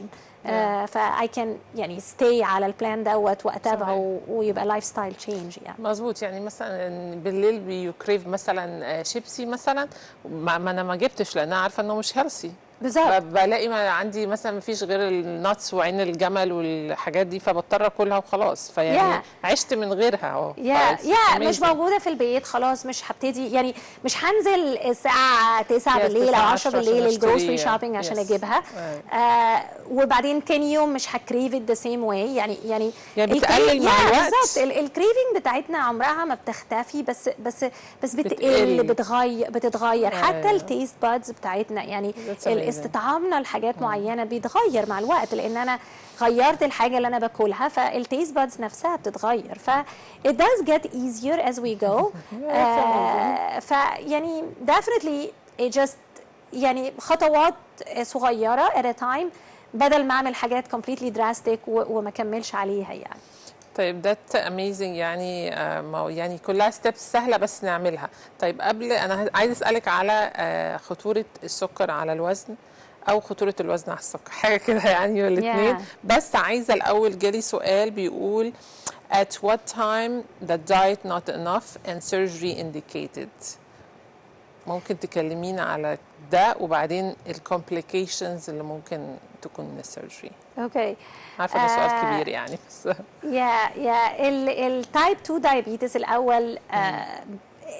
فاي كان يعني stay على البلان دوت واتابعه ويبقى لايف ستايل تشينج. يعني مظبوط. يعني مثلا بالليل بيكريف مثلا شيبسي مثلا، ما انا ما جبتش لان انا عارفه انه مش هيلثي بالظبط، بلاقي ما عندي مثلا ما فيش غير الناتس وعين الجمل والحاجات دي، فبضطر اكلها وخلاص. فيعني عشت من غيرها اهو. مش موجوده في البيت خلاص، مش هبتدي يعني مش هنزل الساعه 9 بالليل او 10 بالليل الجروسري شوبينج عشان اجيبها. وبعدين تاني يوم مش هكريف ذا سيم واي. يعني بتقلل مع الوقت. بالظبط، الكريفنج بتاعتنا عمرها ما بتختفي، بس بتتغير حتى التيست بادز بتاعتنا. يعني استطعامنا لحاجات معينه بيتغير مع الوقت، لان انا غيرت الحاجه اللي انا باكلها، فالتيست بادز نفسها بتتغير. ف it does get easier as we go. فيعني definitely it just يعني خطوات صغيره at a time، بدل ما اعمل حاجات completely drastic وما كملش عليها يعني. طيب ده اميزنج. يعني يعني كلها ستيبس سهله بس نعملها. طيب قبل انا عايز اسالك على خطوره السكر على الوزن او خطوره الوزن على السكر، حاجه كده يعني الاثنين. بس عايزه الاول جالي سؤال بيقول at what time the diet not enough and surgery indicated. ممكن تكلمينا على ده، وبعدين الكومبليكيشنز اللي ممكن تكون من السيرجري. اوكي، عارفه ده سؤال كبير يعني، بس التايب 2 دايابيتس الاول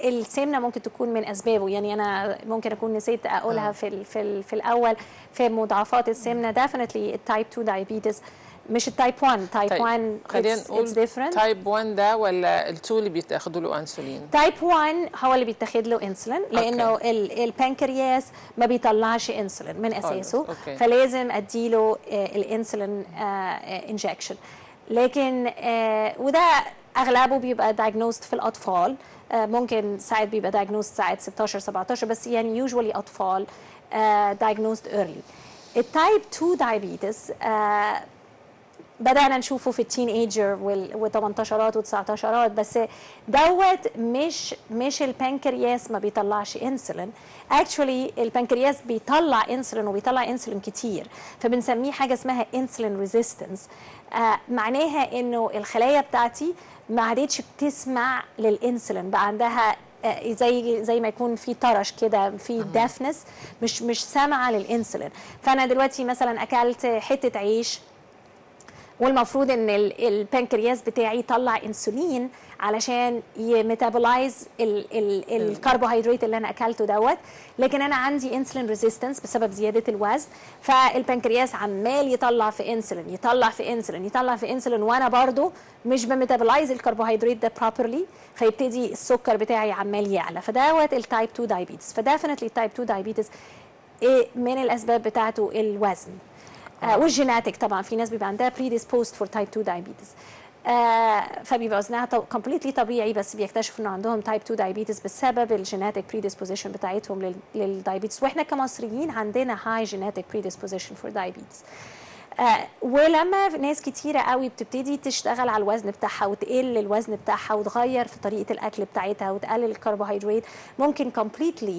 السمنه ممكن تكون من اسبابه. يعني انا ممكن اكون نسيت اقولها في الاول في مضاعفات السمنه. ديفينتلي التايب 2 دايابيتس مش التايب 1. تايب 1 خلينا نقول تايب 1 ده ولا ال2 اللي بيتاخدوا له انسولين؟ تايب 1 هو اللي بيتاخد له انسولين، لانه البنكرياس ما بيطلعش انسولين من اساسه. فلازم اديله الانسولين انجكشن. لكن وده اغلبه بيبقى دايجنوست في الاطفال. ممكن ساعات بيبقى دايجنوست ساعات 16 17، بس يعني يوجوالي اطفال دايجنوست ايرلي. التايب 2 دايابيتس بدأنا نشوفه في التين ايجر و18 و19، بس دوت مش البنكرياس ما بيطلعش انسولين. اكشولي البنكرياس بيطلع انسولين، وبيطلع انسولين كتير، فبنسميه حاجه اسمها انسولين ريزيستنس. معناها انه الخلايا بتاعتي ما عادتش بتسمع للانسولين، بقى عندها زي ما يكون في طرش كده، في دافنس، مش سامعه للانسولين. فانا دلوقتي مثلا اكلت حته عيش، والمفروض ان البنكرياس بتاعي يطلع انسولين علشان يميتابولايز الكربوهيدرات اللي انا اكلته دوت، لكن انا عندي انسولين ريزيستنس بسبب زياده الوزن. فالبنكرياس عمال يطلع في انسولين يطلع في انسولين يطلع في انسولين، وانا برضو مش بميتابولايز الكربوهيدرات ده بروبرلي، فيبتدي السكر بتاعي عمال يعلى. فدوت التايب 2 دايابيتس. فديفينتلي التايب 2 دايابيتس من الاسباب بتاعته الوزن والجيناتيك. طبعا في ناس بيبقى عندها predisposed for type 2 diabetes، فبيبقى وزنها completely طبيعي، بس بيكتشفوا انه عندهم type 2 diabetes بسبب الجيناتيك predisposition بتاعتهم للدايابيتس. واحنا كمصريين عندنا high genetic predisposition for diabetes. ولما ناس كتيرة قوي بتبتدي تشتغل على الوزن بتاعها وتقل الوزن بتاعها وتغير في طريقة الأكل بتاعتها وتقلل الكربوهيدرات، ممكن completely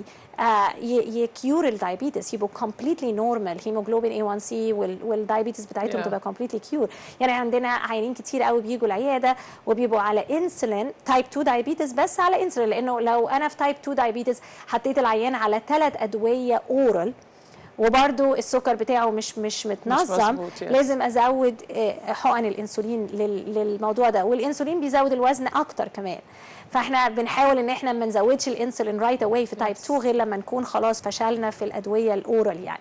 يكيور الدايابيتس، يبقوا completely normal، هيموجلوبين A1C والدايابيتس بتاعتهم تبقى completely cure. يعني عندنا عيانين كتير قوي بيجوا العيادة وبيبقوا على انسولين تايب 2 دايابيتس، بس على انسولين، لأنه لو أنا في تايب 2 دايابيتس حطيت العيان على 3 أدوية أورال وبرده السكر بتاعه مش متنظم، لازم ازود حقن الانسولين للموضوع ده، والانسولين بيزود الوزن اكتر كمان. فاحنا بنحاول ان احنا ما نزودش الانسولين رايت اواي في تايب 2 غير لما نكون خلاص فشلنا في الادويه الاورال يعني.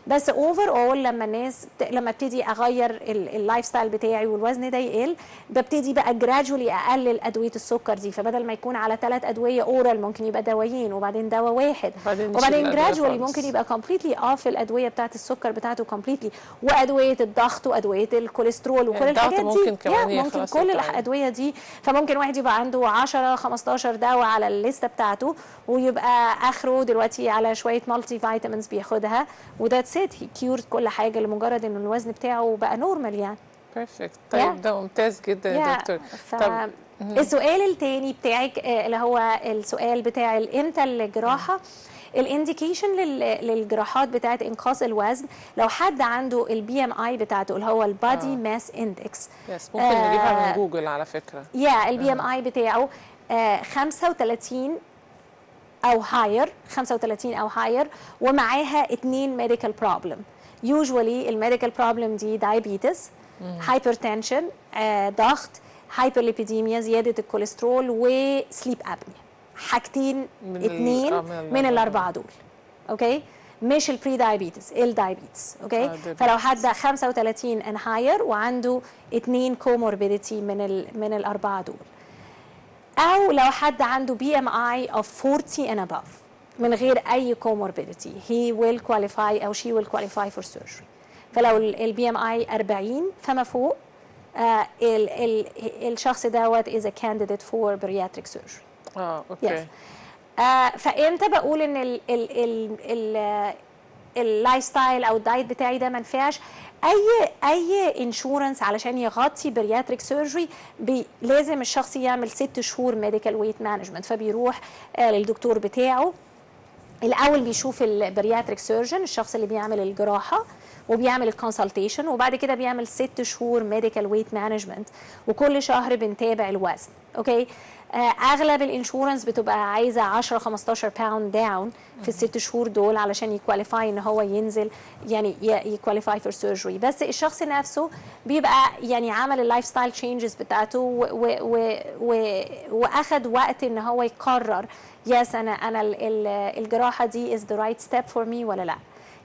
بس اوفر اول لما ابتدي اغير اللايف ستايل بتاعي والوزن ده يقل، ببتدي بقى جراجولي اقلل ادويه السكر دي، فبدل ما يكون على 3 ادويه اورال ممكن يبقى دوايين وبعدين دواء واحد، وبعدين جراجولي ممكن يبقى كومبليتلي اوف الادويه بتاعه السكر بتاعته كومبليتلي، وادويه الضغط وادويه الكوليسترول وكل الحاجات دي ممكن كمان ممكن كل الادويه دي. فممكن واحد يبقى عنده 10 15 دواء على الليسته بتاعته ويبقى اخره دلوقتي على شويه مالتي فيتامينز بياخدها، وده هي كيورد كل حاجه لمجرد ان الوزن بتاعه بقى نورمال يعني. بيرفكت. طيب ده ممتاز جدا يا دكتور. طب السؤال الثاني بتاعك اللي هو السؤال بتاع امتى الجراحه، الانديكيشن للجراحات بتاعت انقاص الوزن لو حد عنده البي ام اي بتاعته اللي هو البادي ماس اندكس. ممكن نجيبها من جوجل على فكره. البي ام اي بتاعه 35 او هاير، 35 او هاير، ومعاها 2 ميديكال بروبلم. يوجوالي الميديكال بروبلم دي دايابيتس، هايبرتنشن، ضغط، هايبرليبيديميا، زياده الكوليسترول، وسليب ابنيا. حاجتين 2 من الاربعه دول. اوكي، مش البري دايابيتس، الدايابيتس. اوكي، فلو حد 35 ان هاير وعنده 2 كوموربيديتي من الاربعه دول، او لو حد عنده بي ام اي of 40 and above من غير اي comorbidity he will qualify او she will qualify for surgery. فلو البي ام اي 40 فما فوق الشخص دوت is a candidate for bariatric surgery. اوكي. فامتى بقول ان اللايف ستايل او الدايت بتاعي ده ما نفعش؟ اي انشورنس علشان يغطي برياتريك سيرجري لازم الشخص يعمل 6 شهور ميديكال ويت مانجمنت، فبيروح للدكتور بتاعه الاول، بيشوف البرياتريك سيرجن الشخص اللي بيعمل الجراحه وبيعمل الكونسلتيشن، وبعد كده بيعمل 6 شهور ميديكال ويت مانجمنت، وكل شهر بنتابع الوزن. اوكي، اغلب الانشورنس بتبقى عايزه 10 15 باوند داون في ال6 شهور دول علشان يكواليفاي ان هو ينزل، يعني يكواليفاي فور سيرجري. بس الشخص نفسه بيبقى يعني عمل اللايف ستايل تشينجز بتاعته واخد وقت ان هو يقرر يس انا الجراحه دي is the right step for me ولا لا.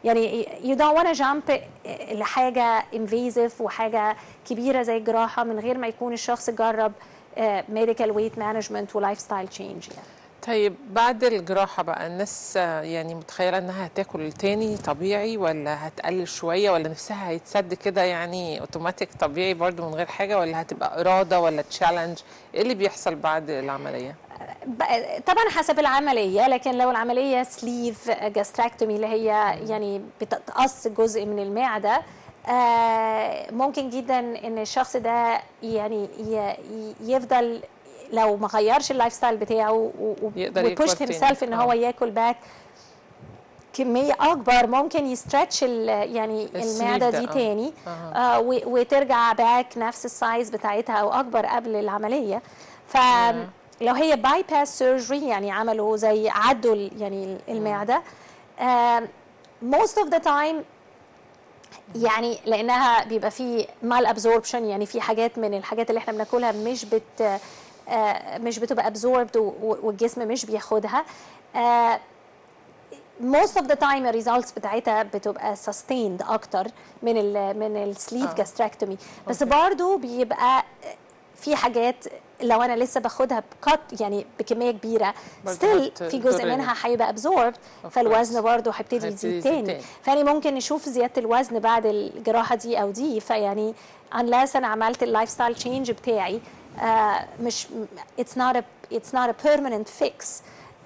يعني you don't want to jump لحاجه invasive وحاجه كبيره زي الجراحه من غير ما يكون الشخص جرب medical weight management ولايف ستايل تشينج يعني. طيب بعد الجراحة بقى الناس يعني متخيلة انها هتاكل تاني طبيعي ولا هتقلل شوية ولا نفسها هيتسد كده يعني اوتوماتيك طبيعي برضو من غير حاجة، ولا هتبقى إرادة ولا تشالنج؟ ايه اللي بيحصل بعد العملية؟ طبعا حسب العملية، لكن لو العملية سليف جاستراكتومي اللي هي يعني بتقص جزء من المعدة، ممكن جدا ان الشخص ده يعني يفضل لو ما غيرش اللايف ستايل بتاعه وبوشت هيم سيلف ان هو ياكل باك كميه اكبر، ممكن يسترتش يعني المعده دي تاني وترجع باك نفس السايز بتاعتها او اكبر قبل العمليه. فلو هي باي باس سيرجري يعني عملوا زي عدوا يعني المعده most of the time يعني لانها بيبقى في مال ابزوربشن، يعني في حاجات من الحاجات اللي احنا بناكلها مش بتبقى absorbed والجسم مش بياخدها. most of the time الريزلتس بتاعتها بتبقى sustained اكتر من السليف جاستراكتومي. بس برضو بيبقى في حاجات لو انا لسه باخدها بكت يعني بكميه كبيره ستيل في جزء منها هيبقى ابزوربد، فالوزن برضه هيبتدي يزيد تاني. فيعني ممكن نشوف زياده الوزن بعد الجراحه دي او دي، فيعني unless انا عملت اللايف ستايل تشينج بتاعي مش it's not a permanent fix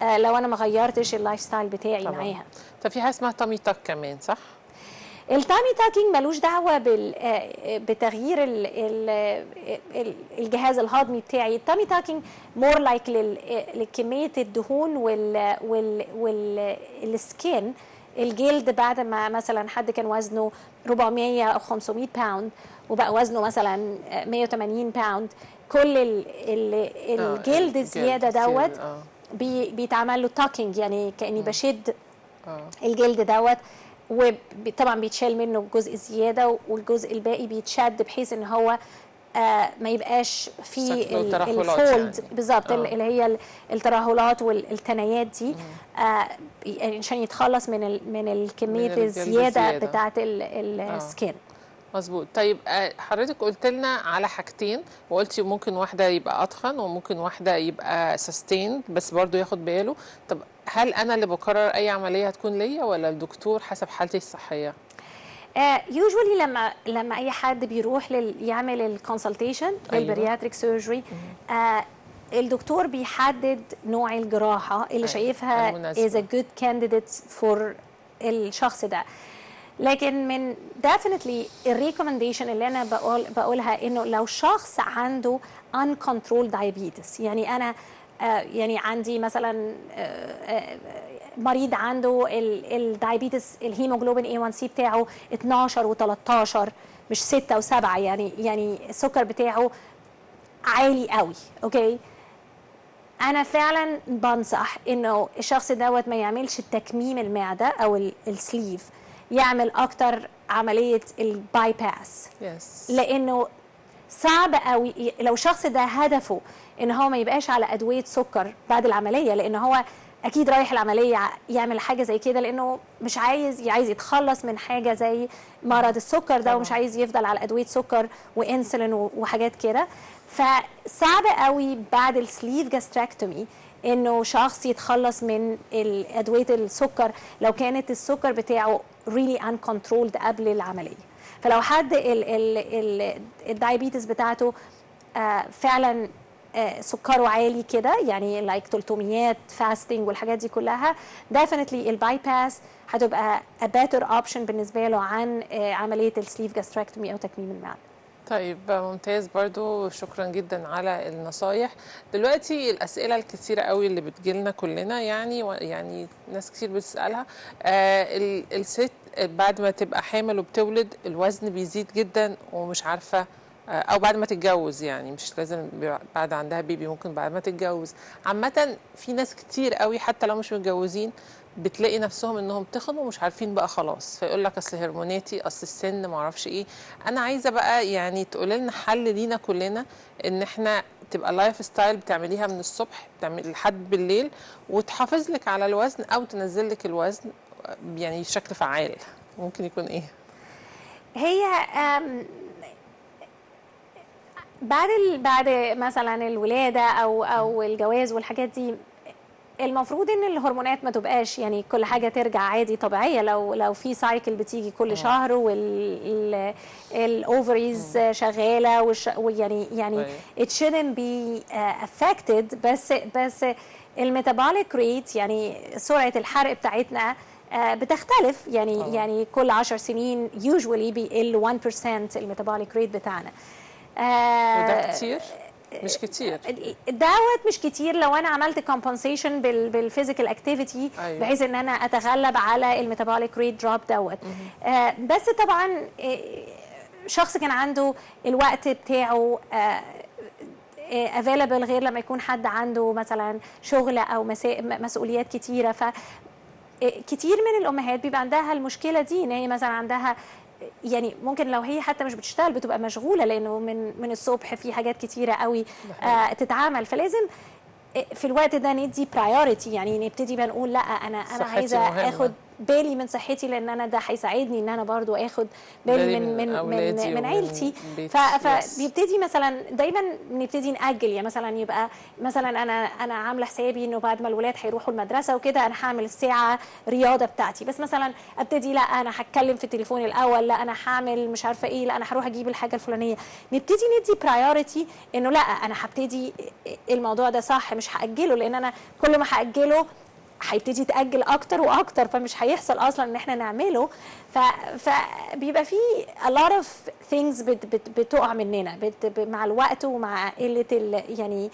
لو انا ما غيرتش اللايف ستايل بتاعي معاها. طب في حاجه اسمها تامي تاك كمان صح؟ التامي تاكينج ملوش دعوه بتغيير الجهاز الهضمي بتاعي. التامي تاكينج مور لايك لكميه الدهون والسكين، الجلد بعد ما مثلا حد كان وزنه 400 او 500 باوند وبقى وزنه مثلا 180 باوند، كل الجلد الزياده دوت بيتعمل له تاكينج، يعني كاني بشد الجلد دوت، وطبعا بيتشال منه الجزء الزياده والجزء الباقي بيتشد بحيث ان هو ما يبقاش في الفولد يعني. بالظبط اللي هي الترهلات والتنايات دي، يعني عشان يتخلص من الكميه الزياده بتاعه السكين. مظبوط. طيب حضرتك قلت لنا على حاجتين، وقلتي ممكن واحده يبقى اتخن وممكن واحده يبقى سستين بس برضو ياخد باله. طب هل انا اللي بقرر اي عمليه هتكون ليا ولا الدكتور حسب حالتي الصحيه؟ يوجوالي لما اي حد بيروح يعمل الكونسلتيشن للبرياتريك سيرجري، الدكتور بيحدد نوع الجراحه اللي شايفها is a good candidate for الشخص ده. لكن من definitely الريكومنديشن اللي انا بقولها انه لو شخص عنده uncontrolled diabetes، يعني انا يعني عندي مثلا مريض عنده الدايابيتس الهيموجلوبين A1C بتاعه 12 و13 مش 6 و7، يعني السكر بتاعه عالي قوي، اوكي، انا فعلا بنصح انه الشخص دوت ما يعملش تكميم المعده او السليف، يعمل اكتر عمليه الباي باس، لانه صعب قوي لو الشخص ده هدفه ان هو ما يبقاش على ادويه سكر بعد العمليه، لان هو اكيد رايح العمليه يعمل حاجه زي كده لانه مش عايز يتخلص من حاجه زي مرض السكر ده، ومش عايز يفضل على ادويه سكر وانسولين وحاجات كده. فصعب قوي بعد السليف جاستراكتومي انه شخص يتخلص من ادويه السكر لو كانت السكر بتاعه really uncontrolled قبل العمليه. فلو حد الدايابيتس بتاعته فعلا سكره عالي كده، يعني لايك 300 فاستنج والحاجات دي كلها، definitely الباي باس هتبقى a better option بالنسبه له عن عمليه السليف جاستراكتومي او تكميم المعده. طيب ممتاز، برضو شكرا جدا على النصايح. دلوقتي الأسئلة الكثيرة قوي اللي بتجيلنا كلنا، يعني ناس كتير بتسألها، الست بعد ما تبقى حامل وبتولد الوزن بيزيد جدا ومش عارفة، أو بعد ما تتجوز، يعني مش لازم بعد عندها بيبي، ممكن بعد ما تتجوز. عامة في ناس كتير قوي حتى لو مش متجوزين بتلاقي نفسهم انهم تخنوا ومش عارفين بقى خلاص، فيقول لك اصل هرموناتي، اصل السن، ما اعرفش ايه. انا عايزه بقى يعني تقولي لنا حل لينا كلنا ان احنا تبقى لايف ستايل بتعمليها من الصبح لحد بالليل وتحافظ لك على الوزن او تنزل لك الوزن يعني بشكل فعال، ممكن يكون ايه؟ هي بعد مثلا الولاده او الجواز والحاجات دي، المفروض ان الهرمونات ما تبقاش يعني كل حاجه ترجع عادي طبيعيه. لو في سايكل بتيجي كل شهر والاوفريز شغاله يعني it shouldn't be affected، بس الميتابوليك ريت يعني سرعه الحرق بتاعتنا بتختلف، يعني كل 10 سنين usually بيقل 1% الميتابوليك ريت بتاعنا. وده كتير؟ مش كتير دوت، مش كتير لو انا عملت كومبنسيشن بالفيزيكال اكتيفيتي، بحيث ان انا اتغلب على الميتابوليك ريت دروب دوت. بس طبعا شخص كان عنده الوقت بتاعه افيلبل غير لما يكون حد عنده مثلا شغل او مسؤوليات كتيره. ف كتير من الامهات بيبقى عندها المشكله دي، ان هي مثلا عندها يعني ممكن لو هي حتى مش بتشتغل بتبقى مشغوله، لانه من الصبح في حاجات كتيره قوي تتعمل، فلازم في الوقت ده ندي برايورتي، يعني نبتدي بقى نقول لا انا عايزه اخد بالي من صحتي، لان انا ده هيساعدني ان انا برضو اخد بالي من عيلتي. فبيبتدي مثلا دايما نبتدي ناجل، يعني مثلا يبقى مثلا انا عامله حسابي انه بعد ما الولاد هيروحوا المدرسه وكده انا هعمل الساعه رياضه بتاعتي، بس مثلا ابتدي لا انا هتكلم في التليفون الاول، لا انا هعمل مش عارفه ايه، لا انا هروح اجيب الحاجه الفلانيه. نبتدي ندي برايورتي انه لا انا هبتدي الموضوع ده صح، مش هاجله، لان انا كل ما هاجله هيبتدي يتاجل اكتر واكتر، فمش هيحصل اصلا ان احنا نعمله. فبيبقى في a lot of things بتقع مننا مع الوقت ومع قله يعني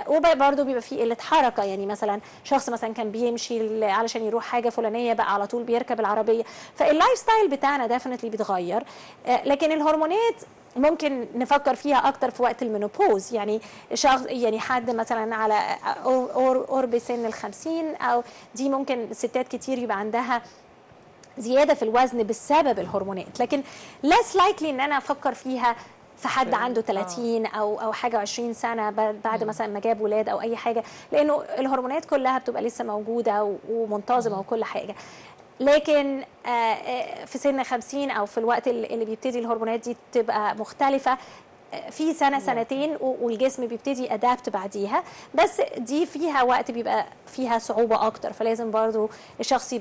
وبرضه بيبقى في قله حركه. يعني مثلا شخص مثلا كان بيمشي علشان يروح حاجه فلانيه بقى على طول بيركب العربيه، فاللايف ستايل بتاعنا ديفنتلي بيتغير. لكن الهرمونات ممكن نفكر فيها اكتر في وقت المينوبوز. يعني شخص يعني حد مثلا على قرب سن ال50، او دي ممكن ستات كتير يبقى عندها زياده في الوزن بسبب الهرمونات، لكن less likely ان انا افكر فيها في حد عنده 30 او حاجه 20 سنه بعد مثلا ما جاب ولاد او اي حاجه، لانه الهرمونات كلها بتبقى لسه موجوده ومنتظمه وكل حاجه. لكن في سن 50 او في الوقت اللي بيبتدي الهرمونات دي تبقى مختلفه، في سنه سنتين والجسم بيبتدي ادابت بعديها، بس دي فيها وقت بيبقى فيها صعوبه اكتر. فلازم برضو الشخص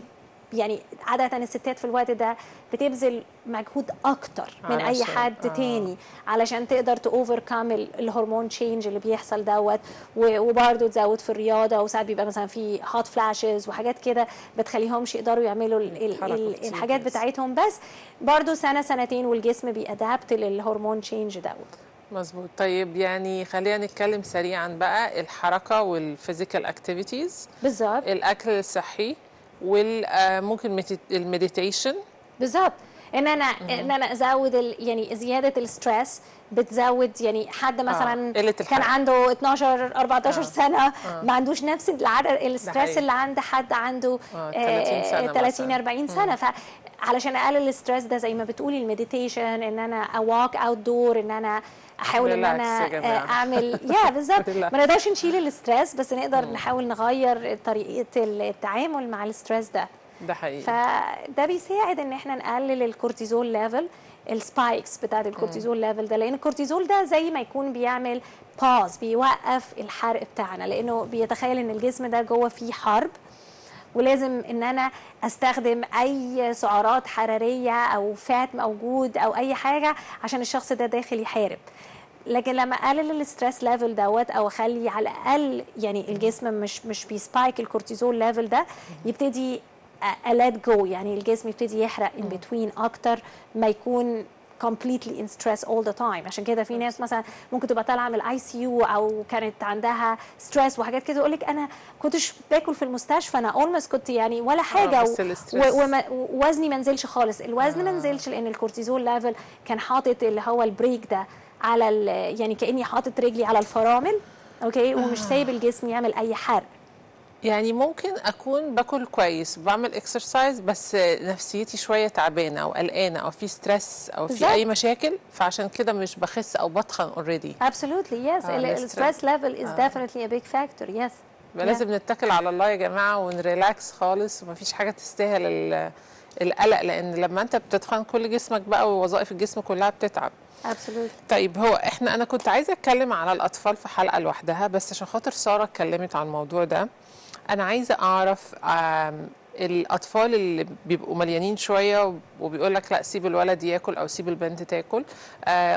يعني عادة الستات في الوقت ده بتبذل مجهود أكتر من أي حد تاني علشان تقدر تأوفركم الهرمون تشينج اللي بيحصل دوت، وبرضه تزود في الرياضة، وساعات بيبقى مثلا في هوت فلاشز وحاجات كده بتخليهمش يقدروا يعملوا الحاجات بتاعتهم، بس برضه سنة سنتين والجسم بيأدابت للهرمون تشينج دوت. مظبوط. طيب يعني خلينا نتكلم سريعا بقى الحركة والفيزيكال اكتيفيتيز، بالظبط، الأكل الصحي، وممكن المديتيشن. بالظبط. ان انا ازود يعني زياده الستريس بتزود. يعني حد مثلا كان عنده 12 14 سنه ما عندوش نفس العدد الستريس اللي عند حد عنده 30 40 سنه. فعلشان اقلل الستريس ده زي ما بتقولي المديتيشن، ان انا اواك اوت دور، ان انا احاول ان انا اعمل بالظبط. ما نقدرش نشيل الستريس، بس نقدر نحاول نغير طريقه التعامل مع الستريس ده. ده حقيقي. فده بيساعد ان احنا نقلل الكورتيزول ليفل، السبايكس بتاعت الكورتيزول ليفل ده، لان الكورتيزول ده زي ما يكون بيعمل باز، بيوقف الحرق بتاعنا، لانه بيتخيل ان الجسم ده جوه فيه حرب، ولازم ان انا استخدم اي سعرات حراريه او فات موجود او اي حاجه عشان الشخص ده داخل يحارب. لكن لما اقلل الستريس ليفل دوت، او اخلي على الاقل يعني الجسم مش بيسبايك الكورتيزول ليفل ده، يبتدي let go، يعني الجسم يبتدي يحرق in between اكتر ما يكون completely in stress all the time. عشان كده في ناس مثلا ممكن تبقى طالعه من الاي سي يو او كانت عندها ستريس وحاجات كده، يقول لك انا كنتش باكل في المستشفى، انا اولموست كنت يعني ولا حاجه ووزني ما نزلش خالص. الوزن ما نزلش لان الكورتيزول ليفل كان حاطط اللي هو البريك ده على يعني كاني حاطط رجلي على الفرامل، اوكي، ومش سايب الجسم يعمل اي حرق. يعني ممكن اكون باكل كويس وبعمل اكسرسايز، بس نفسيتي شويه تعبانه او قلقانه او في ستريس او في اي مشاكل، فعشان كده مش بخس او بتخن اوريدي. Absolutely yes. الستريس ليفل is definitely a big factor. yes. لازم نتكل على الله يا جماعه ونريلاكس خالص، ومفيش حاجه تستاهل القلق، لان لما انت بتتخن كل جسمك بقى ووظائف الجسم كلها بتتعب. Absolutely. طيب هو انا كنت عايزه اتكلم على الاطفال في حلقه لوحدها، بس عشان خاطر ساره اتكلمت عن الموضوع ده، أنا عايزة أعرف الأطفال اللي بيبقوا مليانين شوية وبيقول لك لا سيب الولد ياكل أو سيب البنت تاكل،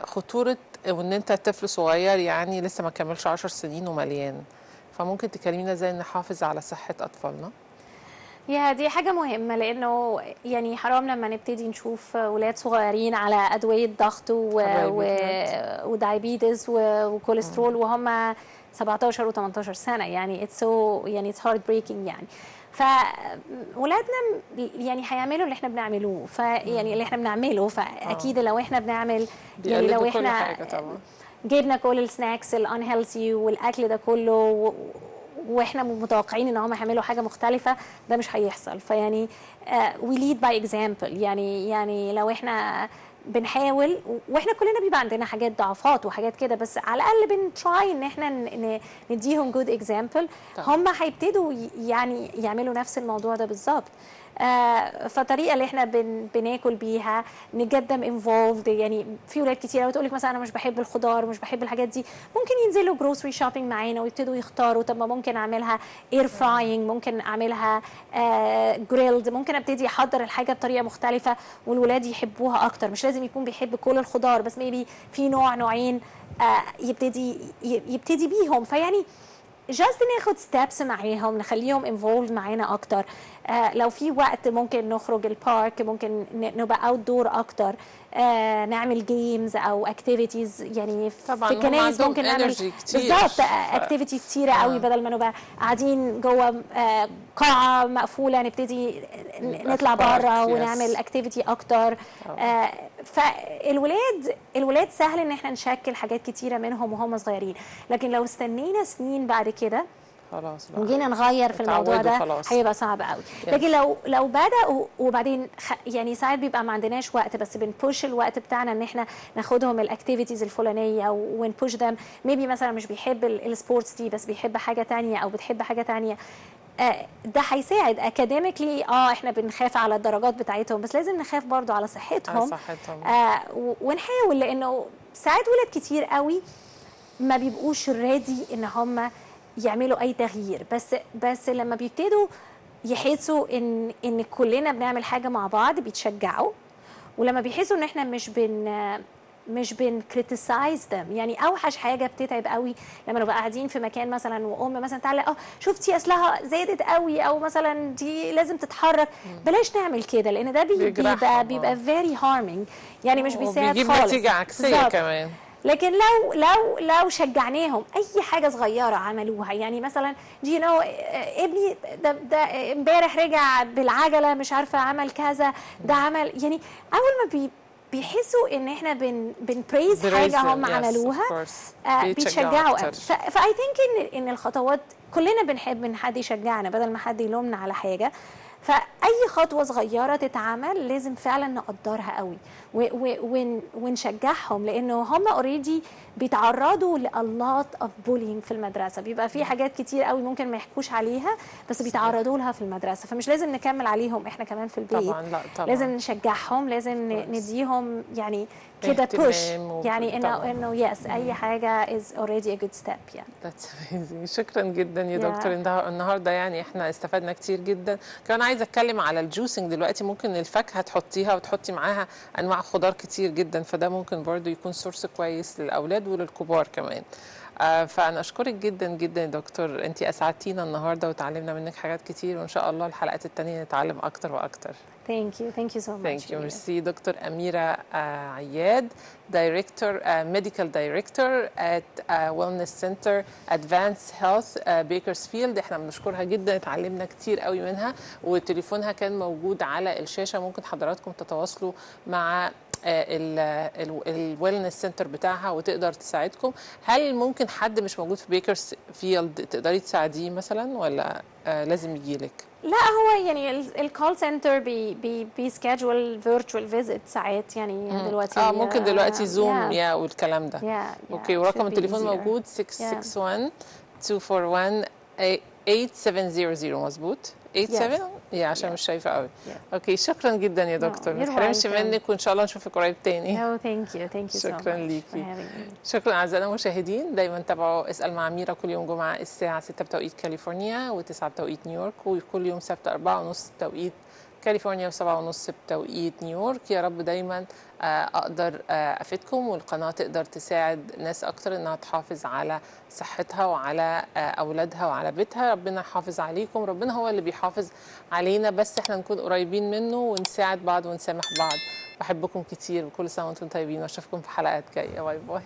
خطورة وإن أنت طفل صغير يعني لسه ما كملش 10 سنين ومليان، فممكن تكلمينا إزاي نحافظ على صحة أطفالنا؟ دي حاجة مهمة، لأنه يعني حرام لما نبتدي نشوف ولاد صغيرين على أدوية ضغط ودايبيتس وكوليسترول وهم 17 و18 سنة. يعني it's heart breaking يعني. فولادنا يعني هيعملوا اللي احنا بنعمله، فيعني اللي احنا بنعمله، فأكيد لو احنا بنعمل يعني لو احنا جبنا كل السناكس الانهيلثي والأكل ده كله واحنا متوقعين ان هم هيعملوا حاجه مختلفه، ده مش هيحصل. فيعني we lead by example. يعني لو احنا بنحاول، واحنا كلنا بيبقى عندنا حاجات ضعفات وحاجات كده، بس على الاقل بنتراي ان احنا نديهم جود اكزامبل، هم هيبتدوا يعني يعملوا نفس الموضوع ده بالظبط. فالطريقه اللي احنا بناكل بيها نقدم انفولفد. يعني في ولاد كتير قوي تقول لك مثلا انا مش بحب الخضار ومش بحب الحاجات دي، ممكن ينزلوا جروسري شوبينج معانا ويبتدوا يختاروا. طب ما ممكن اعملها اير فراينج، ممكن اعملها جريلد، ممكن ابتدي احضر الحاجه بطريقه مختلفه والولاد يحبوها اكتر. مش لازم يكون بيحب كل الخضار، بس ميبي في نوعين يبتدي بيهم. فيعني جاست ناخد ستابس معاهم، نخليهم انفولد معانا اكتر. لو في وقت ممكن نخرج البارك، ممكن نبقى اوت دور اكتر، نعمل جيمز او اكتيفيتيز. يعني طبعا في كنايس ممكن نعمل بالظبط اكتيفيتي كتيره قوي، بدل ما نبقى قاعدين جوه قاعه مقفوله، نبتدي نطلع بره ونعمل اكتيفيتي اكتر. فالولاد سهل ان احنا نشكل حاجات كتيره منهم وهم صغيرين، لكن لو استنينا سنين بعد كده خلاص وجينا نغير في الموضوع ده هيبقى صعب قوي. لكن لو بدأوا وبعدين يعني ساعات بيبقى ما عندناش وقت، بس بنبوش الوقت بتاعنا ان احنا ناخدهم الاكتيفيتيز الفلانيه ونبوش دم. ميبي مثلا مش بيحب السبورتس دي بس بيحب حاجه تانية او بتحب حاجه تانية، ده هيساعد اكاديميكلي. احنا بنخاف على الدرجات بتاعتهم، بس لازم نخاف برضو على صحتهم. ونحاول، لانه ساعات ولاد كتير قوي ما بيبقوش ريدي ان هم يعملوا اي تغيير، بس لما بيبتدوا يحسوا ان كلنا بنعمل حاجه مع بعض بيتشجعوا. ولما بيحسوا ان احنا مش بنكريتيسايز them. يعني اوحش حاجه بتتعب قوي لما نبقى قاعدين في مكان مثلا وام مثلا تعالى شفتي اصلها زادت قوي، او مثلا دي لازم تتحرك. بلاش نعمل كده، لان ده بيبقى very harming، يعني مش بيساعد خالص، بيجيب نتيجه عكسيه كمان. لكن لو شجعناهم اي حاجه صغيره عملوها، يعني مثلا ابني ده امبارح رجع بالعجله مش عارفه عمل كذا، ده عمل، يعني اول ما بيحسوا ان احنا بنبريز حاجه هم عملوها بيتشجعوا قوي. فاي ثينك ان الخطوات كلنا بنحب ان حد يشجعنا بدل ما حد يلومنا على حاجه. فاي خطوه صغيره تتعمل لازم فعلا نقدرها قوي ونشجعهم، لانه هم اوريدي بيتعرضوا لالات اوف بولينج في المدرسه. بيبقى في حاجات كتير قوي ممكن ما يحكوش عليها بس بيتعرضوا لها في المدرسه، فمش لازم نكمل عليهم احنا كمان في البيت. طبعا لا طبعا لازم نشجعهم، لازم نديهم يعني كده بوش، يعني انه يس اي حاجه is already a good step يعني. That's amazing. شكرا جدا يا دكتور. النهارده يعني احنا استفدنا كتير جدا. كمان عايزه اتكلم على الجوسنج دلوقتي. ممكن الفاكهه تحطيها وتحطي معاها انواع خضار كتير جدا، فده ممكن برضو يكون سورس كويس للاولاد وللكبار كمان. فانا اشكرك جدا جدا يا دكتور، انت اسعدتينا النهارده وتعلمنا منك حاجات كتير، وان شاء الله الحلقات التانية نتعلم اكتر واكتر. Thank you so much. Thank you. Merci. دكتور أميرة عياد, Medical Director at Wellness Center Advanced Health Bakersfield. احنا بنشكرها جدا، اتعلمنا كتير قوي منها، وتليفونها كان موجود على الشاشة، ممكن حضراتكم تتواصلوا مع الويلنس سنتر بتاعها وتقدر تساعدكم. هل ممكن حد مش موجود في بيكرسفيلد تقدري تساعديه مثلا، ولا لازم يجيلك؟ لا، هو يعني الكول سنتر بيسكادجول فيرتشوال فيزيت ساعات يعني دلوقتي. ممكن دلوقتي زوم والكلام ده. اوكي، ورقم التليفون موجود 661 241 8700. مظبوط 87 عشان مش شايفه قوي. اوكي، شكرا جدا يا دكتور، ما تحرمش منك، وان شاء الله نشوفك قريب تاني. ثانك يو شكرا ليكي. شكرا اعزائنا المشاهدين. دايما تابعوا اسال مع أميرة كل يوم جمعه الساعه 6 بتوقيت كاليفورنيا و9 بتوقيت نيويورك، وكل يوم سبت 4:30 بتوقيت كاليفورنيا و7:30 بتوقيت نيويورك. يا رب دايما اقدر افيدكم، والقناه تقدر تساعد ناس اكتر انها تحافظ على صحتها وعلى اولادها وعلى بيتها. ربنا يحافظ عليكم، ربنا هو اللي بيحافظ علينا، بس احنا نكون قريبين منه ونساعد بعض ونسامح بعض. بحبكم كتير، وكل سنه وانتم طيبين، واشوفكم في حلقات جايه. باي باي.